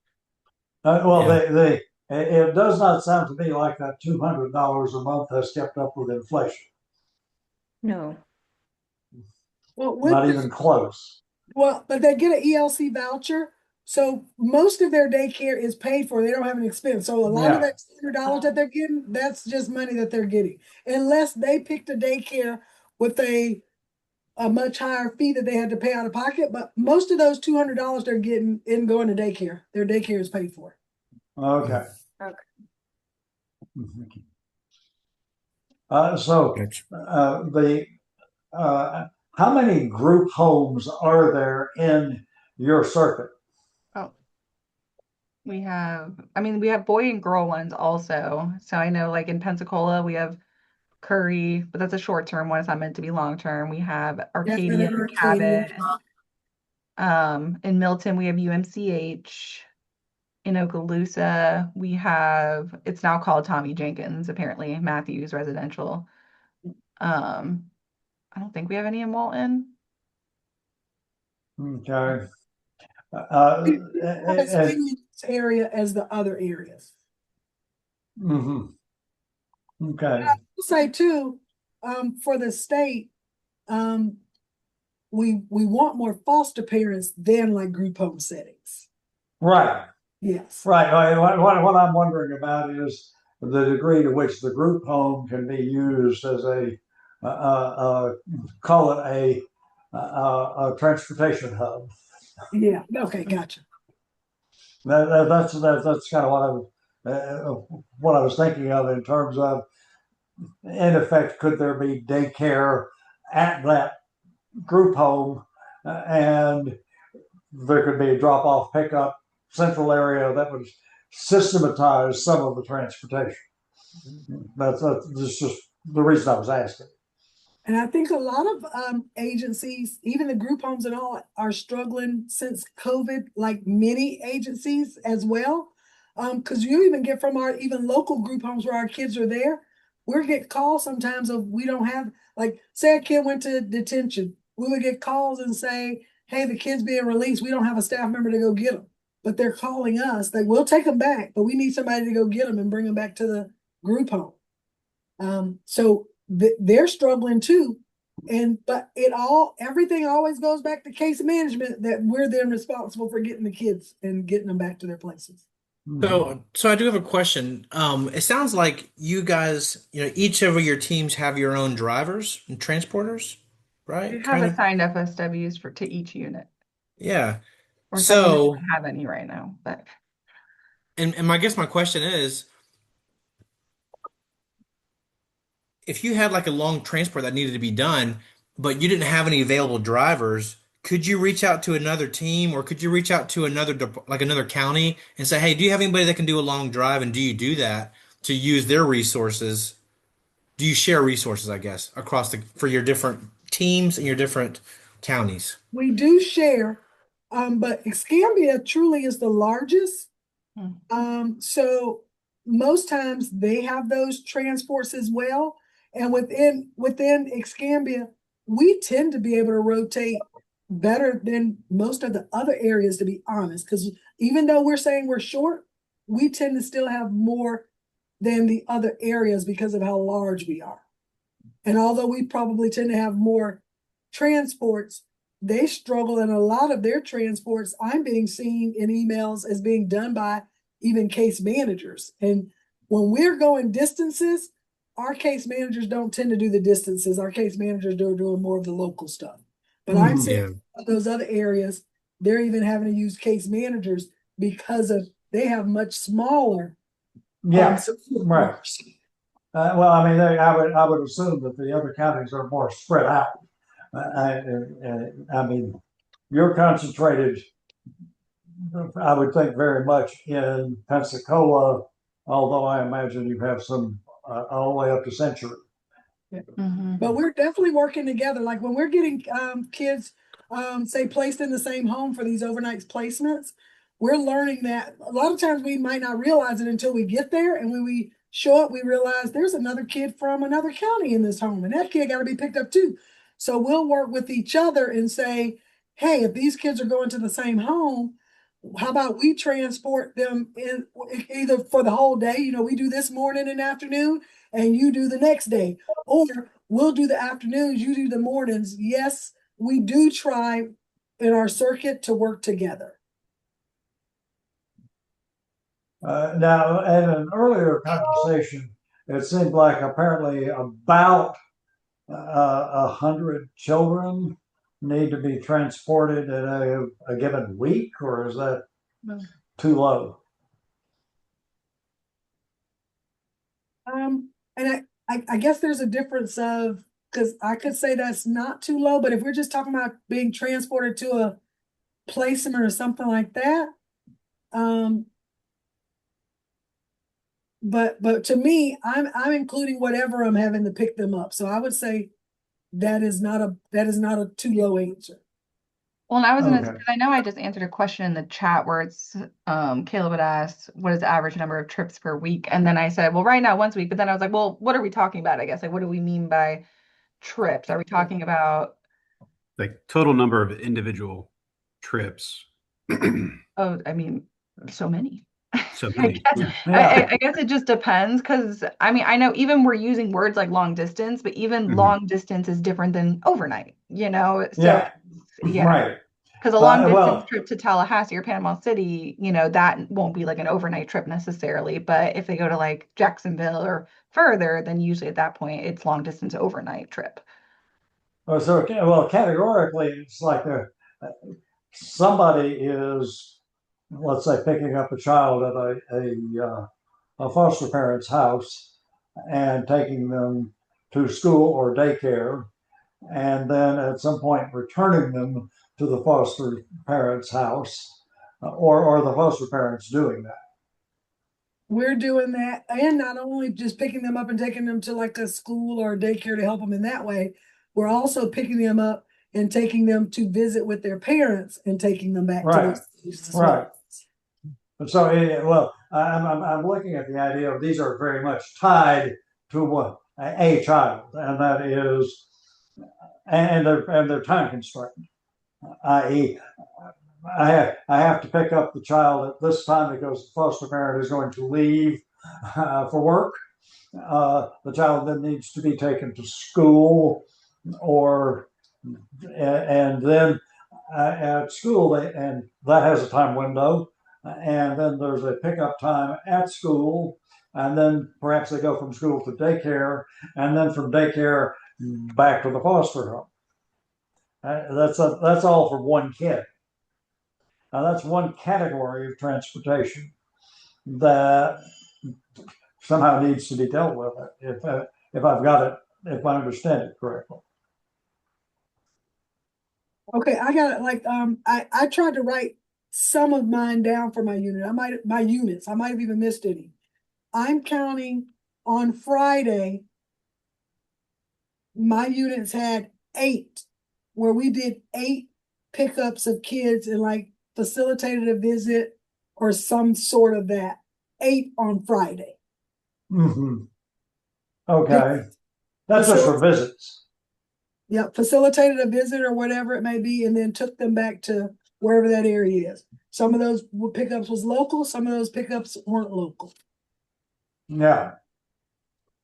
Well, Yeah. it does not sound to me like that $200 a month has kept up with inflation. No. Well, Not even close. but they get an ELC voucher, so most of their daycare is paid for. They don't have an expense. So a lot of Yeah. that $200 that they're getting, that's just money that they're getting. Unless they picked a daycare with a much higher fee that they had to pay out of pocket. But most of those $200 they're getting in going to daycare. Their daycare is paid for. Okay. Okay. So Gotcha. the how many group homes are there in your circuit? Oh, we have boy and girl ones also. So I know like in Pensacola, we have Curry, but that's a short term one. It's not meant to be long term. We have Yes, Arcadia and Arcadia. Cabot. In Milton, we have UMCH. In Okaloosa, we have, it's now called Tommy Jenkins, apparently, Matthews Residential. Um, I don't think we have any in Walton. Okay. As big in this area as the other areas. Mhm. Okay. I will say too, for the state, we want more foster parents than like group home settings. Right. Yes. Right. What I'm wondering about is the degree to which the group home can be used as call it a transportation hub. Yeah. Okay. Gotcha. That's kind of what I was thinking of in terms of, in effect, could there be daycare at that group home, and there could be a drop off pickup central area that would systematize some of the transportation. That's just the reason I was asking. And I think a lot of agencies, even the group homes and all, are struggling since COVID, like many agencies as well. Because you even get from our even local group homes where our kids are there, we get calls sometimes of we don't have, like, say a kid went to detention, we would get calls and say, hey, the kid's being released. We don't have a staff member to go get them. But they're calling us, like, we'll take them back, but we need somebody to go get them and bring them back to the group home. So they're struggling too. But everything always goes back to case management, that we're then responsible for getting the kids and getting them back to their places. So I do have a question. It sounds like you guys, each of your teams have your own drivers and transporters, We right? have Kind of. assigned FSWs to each unit. Yeah. or someone who So, doesn't have any right now. But and I guess my question is, if you had like a long transport that needed to be done, but you didn't have any available drivers, could you reach out to another team or could you reach out to like another county and say, hey, do you have anybody that can do a long drive? And do you do that to use their resources? Do you share resources, I guess, across for your different teams and your different counties? We do share, but Escambia truly is the largest. So most times they have those transports as well. And within Escambia, we tend to be able to rotate better than most of the other areas, to be honest. Because even though we're saying we're short, we tend to still have more than the other areas because of how large we are. And although we probably tend to have more transports, they struggle in a lot of their transports. I'm being seen in emails as being done by even case managers. And when we're going distances, our case managers don't tend to do the distances. Our case managers are doing more of the local stuff. But I'm saying those other areas, they're even having to use case managers because of they have much smaller. Yeah, right. Well, I mean, I would assume that the other counties are more spread out. I mean, you're concentrated, I would think, very much in Pensacola, although I imagine you have some all the way up to Century. But we're definitely working together. Like when we're getting kids, say, placed in the same home for these overnight placements, we're learning that a lot of times we might not realize it until we get there. And when we show up, we realize there's another kid from another county in this home, and that kid got to be picked up too. So we'll work with each other and say, hey, if these kids are going to the same home, how about we transport them in either for the whole day? You know, we do this morning and afternoon, and you do the next day, or we'll do the afternoons, you do the mornings. Yes, we do try in our circuit to work together. Now, in an earlier conversation, it seemed like apparently about 100 children need to be transported in a given week, or is that too low? And I guess there's a difference of, because I could say that's not too low, but if we're just talking about being transported to a placement or something like that, but to me, I'm including whatever I'm having to pick them up. So I would say that is not a too low answer. Well, and I was gonna, I know I just answered a question in the chat where it's Caleb had asked, what is the average number of trips per week? And then I said, well, right now once a week, but then I was like, well, what are we talking about? I guess like what do we mean by trips? Are we talking about like total number of individual trips? Oh, I mean, so many. So many. I guess it just depends because I mean I know even we're using words like long distance, but even long distance is different than overnight, you know? So right. Because a long distance trip to Tallahassee or Panama City, you know, that won't be like an overnight trip necessarily. But if they go to like Jacksonville or further, then usually at that point it's long distance overnight trip. So, well, categorically, it's like somebody is, let's say, picking up a child at a foster parent's house and taking them to school or daycare, and then at some point returning them to the foster parent's house, or the foster parents doing that. We're doing that, and not only just picking them up and taking them to like a school or a daycare to help them in that way, we're also picking them up and taking them to visit with their parents and taking them back to those right. So, well, I'm looking at the idea of these are very much tied to what a child, and that is, and they're time constrained, i.e., I have to pick up the child at this time because the foster parent is going to leave for work. The child then needs to be taken to school, and then at school, and that has a time window. And then there's a pickup time at school, and then perhaps they go from school to daycare, and then from daycare back to the foster home. That's all for one kid. Now, that's one category of transportation that somehow needs to be dealt with, if I've got it, if I understand it correctly. Okay, I got it. Like, I tried to write some of mine down for my unit. My units, I might have even missed any. I'm counting on Friday, my units had 8, where we did 8 pickups of kids and like facilitated a visit or some sort of that. 8 on Friday. Mm-hmm. Okay. That's just for visits. Yeah, facilitated a visit or whatever it may be, and then took them back to wherever that area is. Some of those pickups was local, some of those pickups weren't local. Yeah.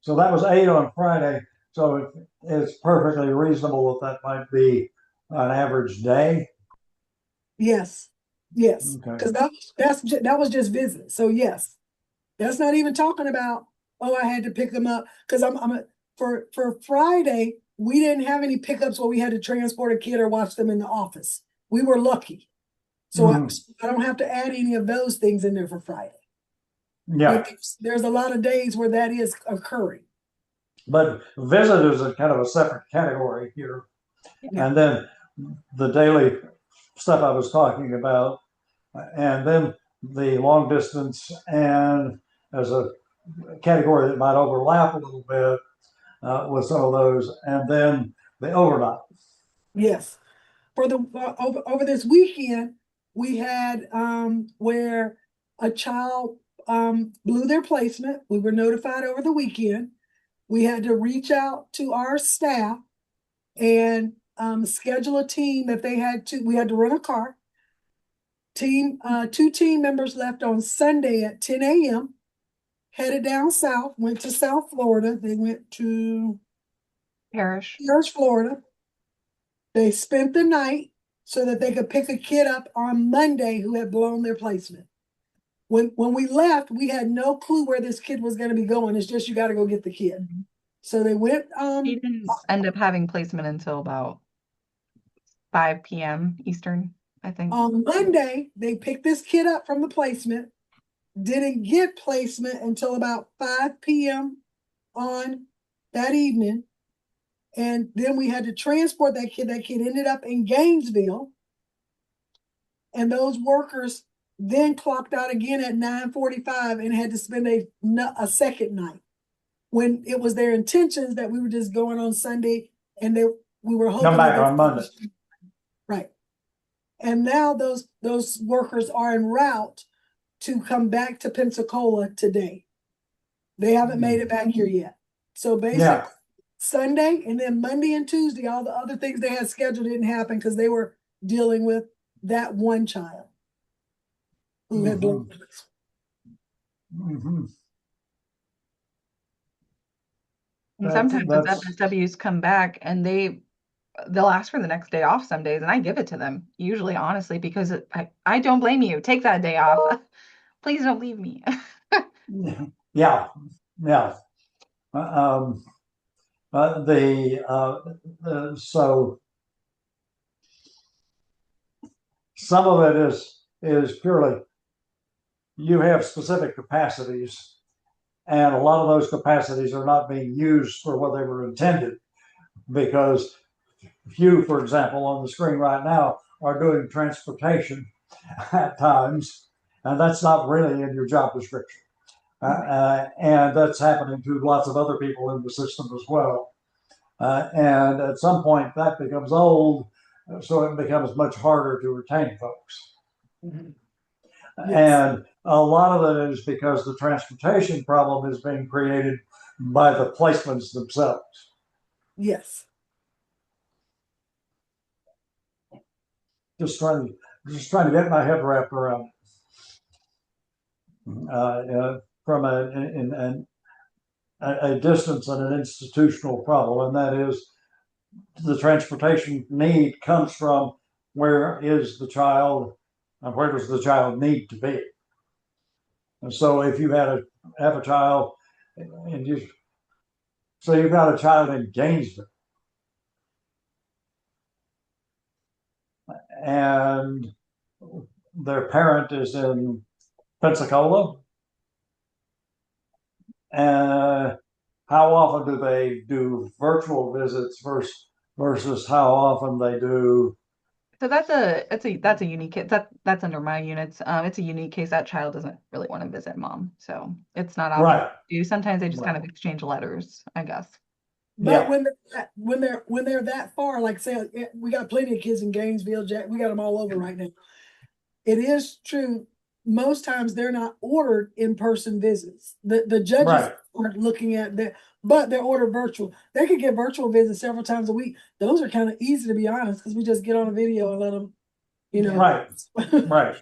So that was 8 on Friday. So it's perfectly reasonable that might be an average day. Yes, yes, because Okay. that was just visit. So yes, that's not even talking about, oh, I had to pick them up because for Friday we didn't have any pickups where we had to transport a kid or watch them in the office. We were lucky, so I don't have to add any of those things in there for Friday. Yeah. But there's a lot of days where that is occurring. But visit is a kind of a separate category here. Yeah. And then the daily stuff I was talking about, and then the long distance, and as a category that might overlap a little bit with some of those, and then the overnight. Yes. For the over this weekend, we had where a child blew their placement. We were notified over the weekend. We had to reach out to our staff and schedule a team that we had to rent a car. Two team members left on Sunday at 10 a.m. headed down south, went to South Florida. They went to Parrish, Florida. They spent the night so that they could pick a kid up on Monday who had blown their placement. When we left, we had no clue where this kid was going to be going. It's just you got to go get the kid. So they went. he didn't end up having placement until about 5 p.m. Eastern, I think. On Monday, they picked this kid up from the placement, didn't get placement until about 5 p.m. on that evening. And then we had to transport that kid. That kid ended up in Gainesville. And those workers then clocked out again at 9:45 and had to spend a second night, when it was their intentions that we were just going on Sunday and we were hoping come back on Monday. Right. And now those workers are en route to come back to Pensacola today. They haven't made it back here yet. So basically Sunday and then Monday and Tuesday, all the other things they had scheduled didn't happen because they were dealing with that one child who had blown. And sometimes the FSWs come back and they'll ask for the next day off some days, and I give it to them, usually, honestly, because I don't blame you. Take that day off. Please don't leave me. Yeah. So some of it is purely you have specific capacities, and a lot of those capacities are not being used for what they were intended, because you, for example, on the screen right now are doing transportation at times, and that's not really in your job description. And that's happening to lots of other people in the system as well. And at some point that becomes old, so it becomes much harder to retain folks. And a lot of it is because the transportation problem is being created by the placements themselves. Yes. Just trying to get my head wrapped around it. From a distance and an institutional problem, and that is the transportation need comes from where is the child and where does the child need to be. And so if you have a child and you've got a child in Gainesville, and their parent is in Pensacola. And how often do they do virtual visits versus how often they do? So that's a unique case. That's under my units. It's a unique case. That child doesn't really want to visit mom, so it's not often Right. do. Sometimes they just kind Right. of exchange letters, I guess. But Yeah. when they're that far, like say we got plenty of kids in Gainesville, Jack, we got them all over right now. It is true. Most times they're not ordered in-person visits. The judges Right. aren't looking at that, but they're ordered virtual. They could get virtual visits several times a week. Those are kind of easy, to be honest, because we just get on a video and let them, you know. Right. Right. So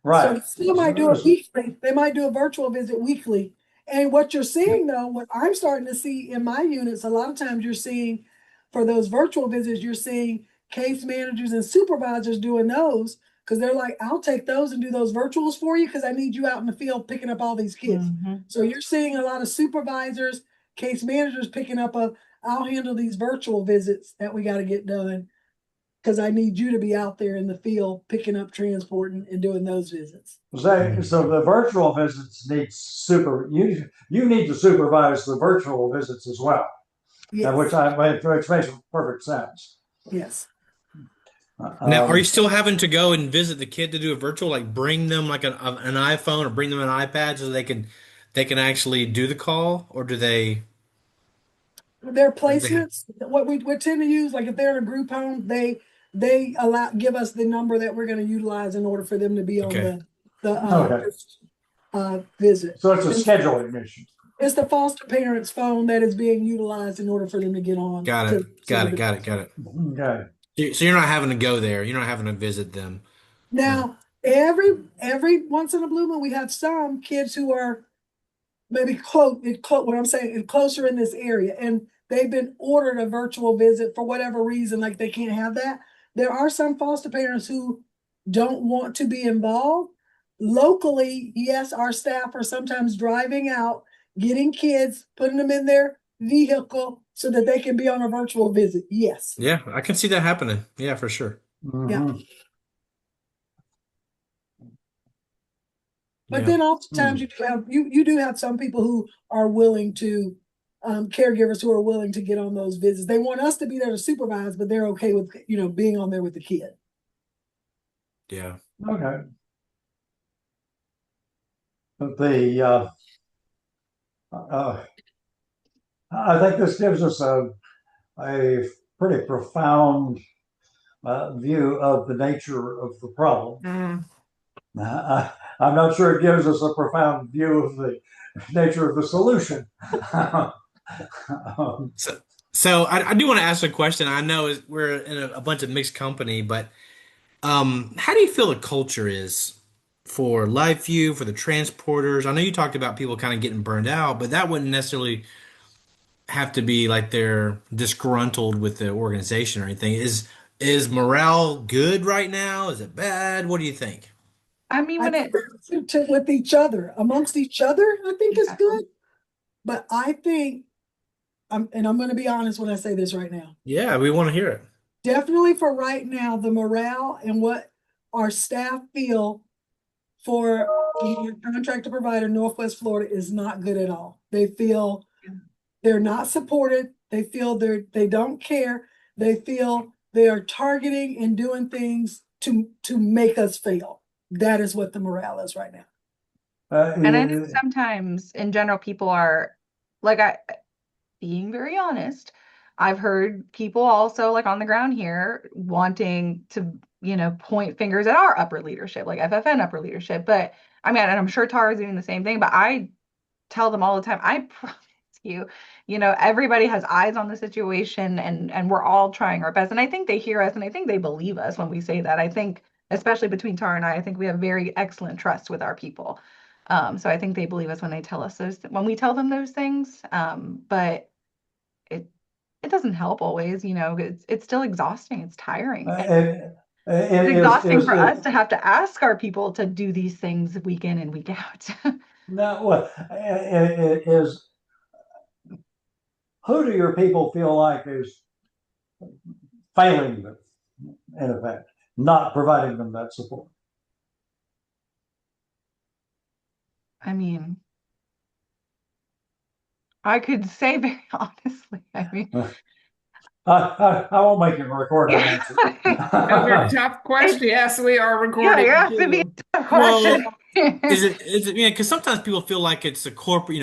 Right. they might do it weekly. They might do a virtual visit weekly. And what you're seeing though, what I'm starting to see in my units, a lot of times you're seeing for those virtual visits, you're seeing case managers and supervisors doing those because they're like, I'll take those and do those virtuals for you because I need you out in the field picking up all these kids. So you're seeing a lot of supervisors, case managers picking up I'll handle these virtual visits that we got to get done because I need you to be out there in the field picking up, transporting, and doing those visits. So the virtual visits need you need to supervise the virtual visits as well. Yes. Which makes perfect sense. Yes. Now, are you still having to go and visit the kid to do a virtual, like bring them like an iPhone or bring them an iPad so they can actually do the call, or do they? Their placements, what we tend to use, like if they're in a group home, they give us the number that we're going to utilize in order for them to be on the visit. So it's a scheduling issue. It's the foster parent's phone that is being utilized in order for them to get on. Got it. Okay. So you're not having to go there. You're not having to visit them. Now, every once in a blue moon, we have some kids who are maybe what I'm saying, closer in this area, and they've been ordered a virtual visit for whatever reason, like they can't have that. There are some foster parents who don't want to be involved. Locally, yes, our staff are sometimes driving out, getting kids, putting them in their vehicle so that they can be on a virtual visit. Yes. Yeah, I can see that happening. Yeah, for sure. Yeah. But then oftentimes you do have some people who are willing to, caregivers who are willing to get on those visits. They want us to be there to supervise, but they're okay with, being on there with the kid. Yeah. Okay. But I think this gives us a pretty profound view of the nature of the problem. I'm not sure it gives us a profound view of the nature of the solution. So I do want to ask a question. I know we're in a bunch of mixed company, but how do you feel the culture is for LifeView, for the transporters? I know you talked about people kind of getting burned out, but that wouldn't necessarily have to be like they're disgruntled with the organization or anything. Is morale good right now? Is it bad? What do you think? I mean, with each other, amongst each other, I think it's good. But I think, I'm going to be honest when I say this right now. Yeah, we want to hear it. Definitely for right now, the morale and what our staff feel for the contractor provider, Northwest Florida, is not good at all. They feel they're not supported. They feel they don't care. They feel they are targeting and doing things to make us fail. That is what the morale is right now. And I know sometimes in general, people are like, being very honest, I've heard people also like on the ground here wanting to, point fingers at our upper leadership, like FFN upper leadership. But I mean, and I'm sure Tara's doing the same thing, but I tell them all the time, I promise you, everybody has eyes on the situation and we're all trying our best. And I think they hear us and I think they believe us when we say that. I think, especially between Tara and I think we have very excellent trust with our people. So I think they believe us when they tell us when we tell them those things. But it doesn't help always, it's still exhausting. It's tiring. It's exhausting for us to have to ask our people to do these things week in and week out. No, well, it is. Who do your people feel like is failing them, in effect, not providing them that support? I mean, I could say very honestly, I mean, I won't make you record an yeah. answer. Those are tough questions. Yes, we are Yeah, recording you're asking me too. a Well, question. is it, because sometimes people feel like it's a corporate,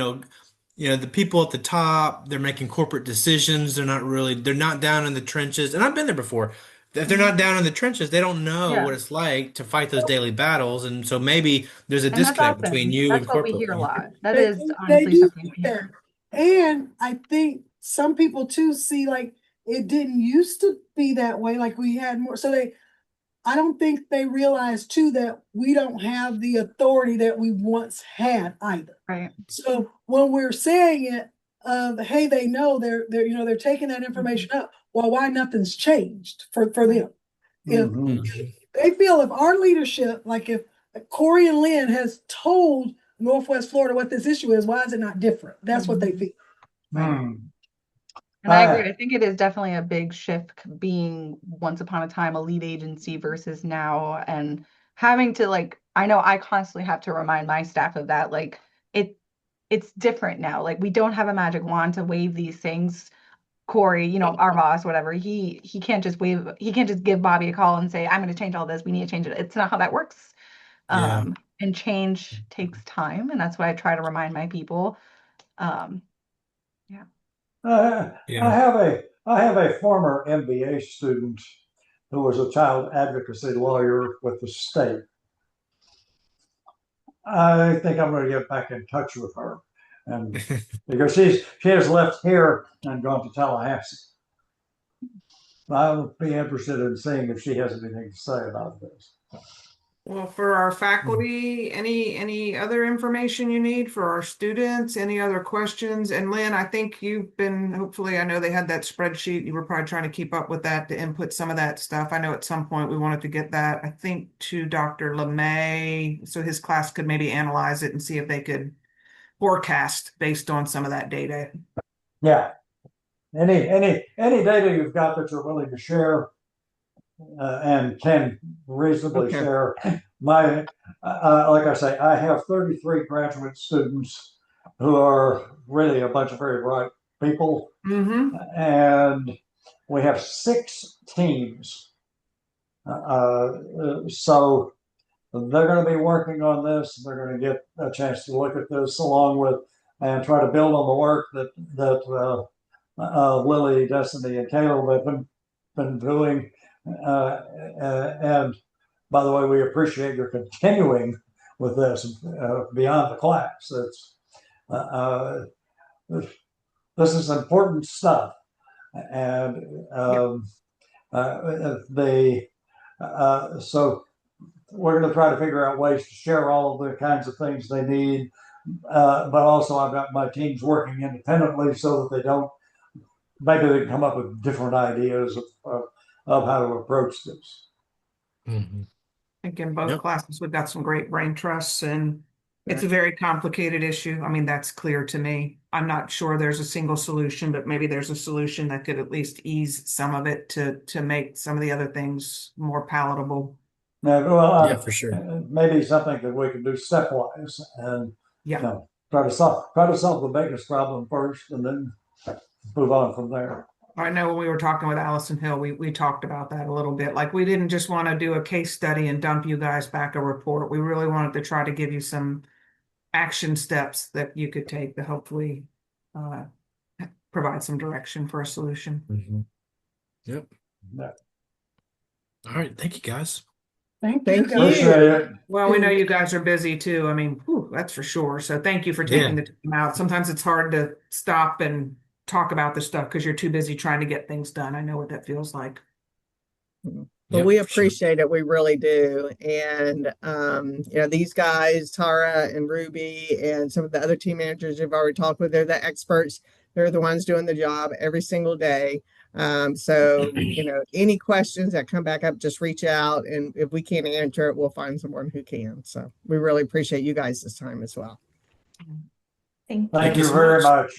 the people at the top, they're making corporate decisions. They're not down in the trenches. And I've been there before. If they're not down in the trenches, they don't know Yeah. what it's like to fight those daily battles. And so maybe there's a And that's disconnect between often, you that's and what we corporate. hear a lot. That They, is they honestly do something we think that. hear. And I think some people too see like it didn't used to be that way, like we had more. So I don't think they realize too that we don't have the authority that we once had either. Right. So when we're saying it, hey, they know they're taking that information up. Well, why nothing's changed for them? If they feel if our leadership, like if Corey and Lynn has told Northwest Florida what this issue is, why is it not different? That's what they feel. And I agree. I think it is definitely a big shift being once upon a time a lead agency versus now, and having to I know I constantly have to remind my staff of that. Like it's different now. Like we don't have a magic wand to wave these things. Corey, our boss, whatever, he can't just give Bobby a call and say, I'm going to change all this. We need to change it. It's not how that works. Yeah. And change takes time. And that's what I try to remind my people. Yeah. I have a former MBA student who was a child advocacy lawyer with the state. I think I'm going to get back in touch with her, and because she has left here and gone to Tallahassee. I'll be interested in seeing if she has anything to say about this. Well, for our faculty, any other information you need for our students? Any other questions? And Lynn, I think you've been, hopefully, I know they had that spreadsheet. You were probably trying to keep up with that to input some of that stuff. I know at some point we wanted to get that, I think, to Dr. LeMay, so his class could maybe analyze it and see if they could forecast based on some of that data. Yeah. Any data you've got that you're willing to share and can reasonably share. Like I say, I have 33 graduate students who are really a bunch of very bright people. And we have 6 teams. So they're going to be working on this. They're going to get a chance to look at this along with and try to build on the work that Lily, Destiny, and Caleb have been doing. And by the way, we appreciate your continuing with this beyond the class. This is important stuff, and so we're going to try to figure out ways to share all of the kinds of things they need. But also, I've got my teams working independently so that maybe they can come up with different ideas of how to approach this. I think in both classes, we've got some great brain trusts, and it's a very complicated issue. I mean, that's clear to me. I'm not sure there's a single solution, but maybe there's a solution that could at least ease some of it to make some of the other things more palatable. Yeah, for sure. Maybe something that we can do stepwise and try to solve the biggest problem first, and then move on from there. I know when we were talking with Allison Hill, we talked about that a little bit. Like we didn't just want to do a case study and dump you guys back a report. We really wanted to try to give you some action steps that you could take to hopefully provide some direction for a solution. Yep. All right. Thank you, guys. Thank you. Appreciate it. Well, we know you guys are busy too. I mean, that's for sure. So thank you for taking the time out. Sometimes it's hard to stop and talk about this stuff because you're too busy trying to get things done. I know what that feels like. Well, we appreciate it. We really do. And, these guys, Tara and Ruby and some of the other team managers you've already talked with, they're the experts. They're the ones doing the job every single day. So, any questions that come back up, just reach out. And if we can't answer it, we'll find someone who can. So we really appreciate you guys this time as well. Thank you very much.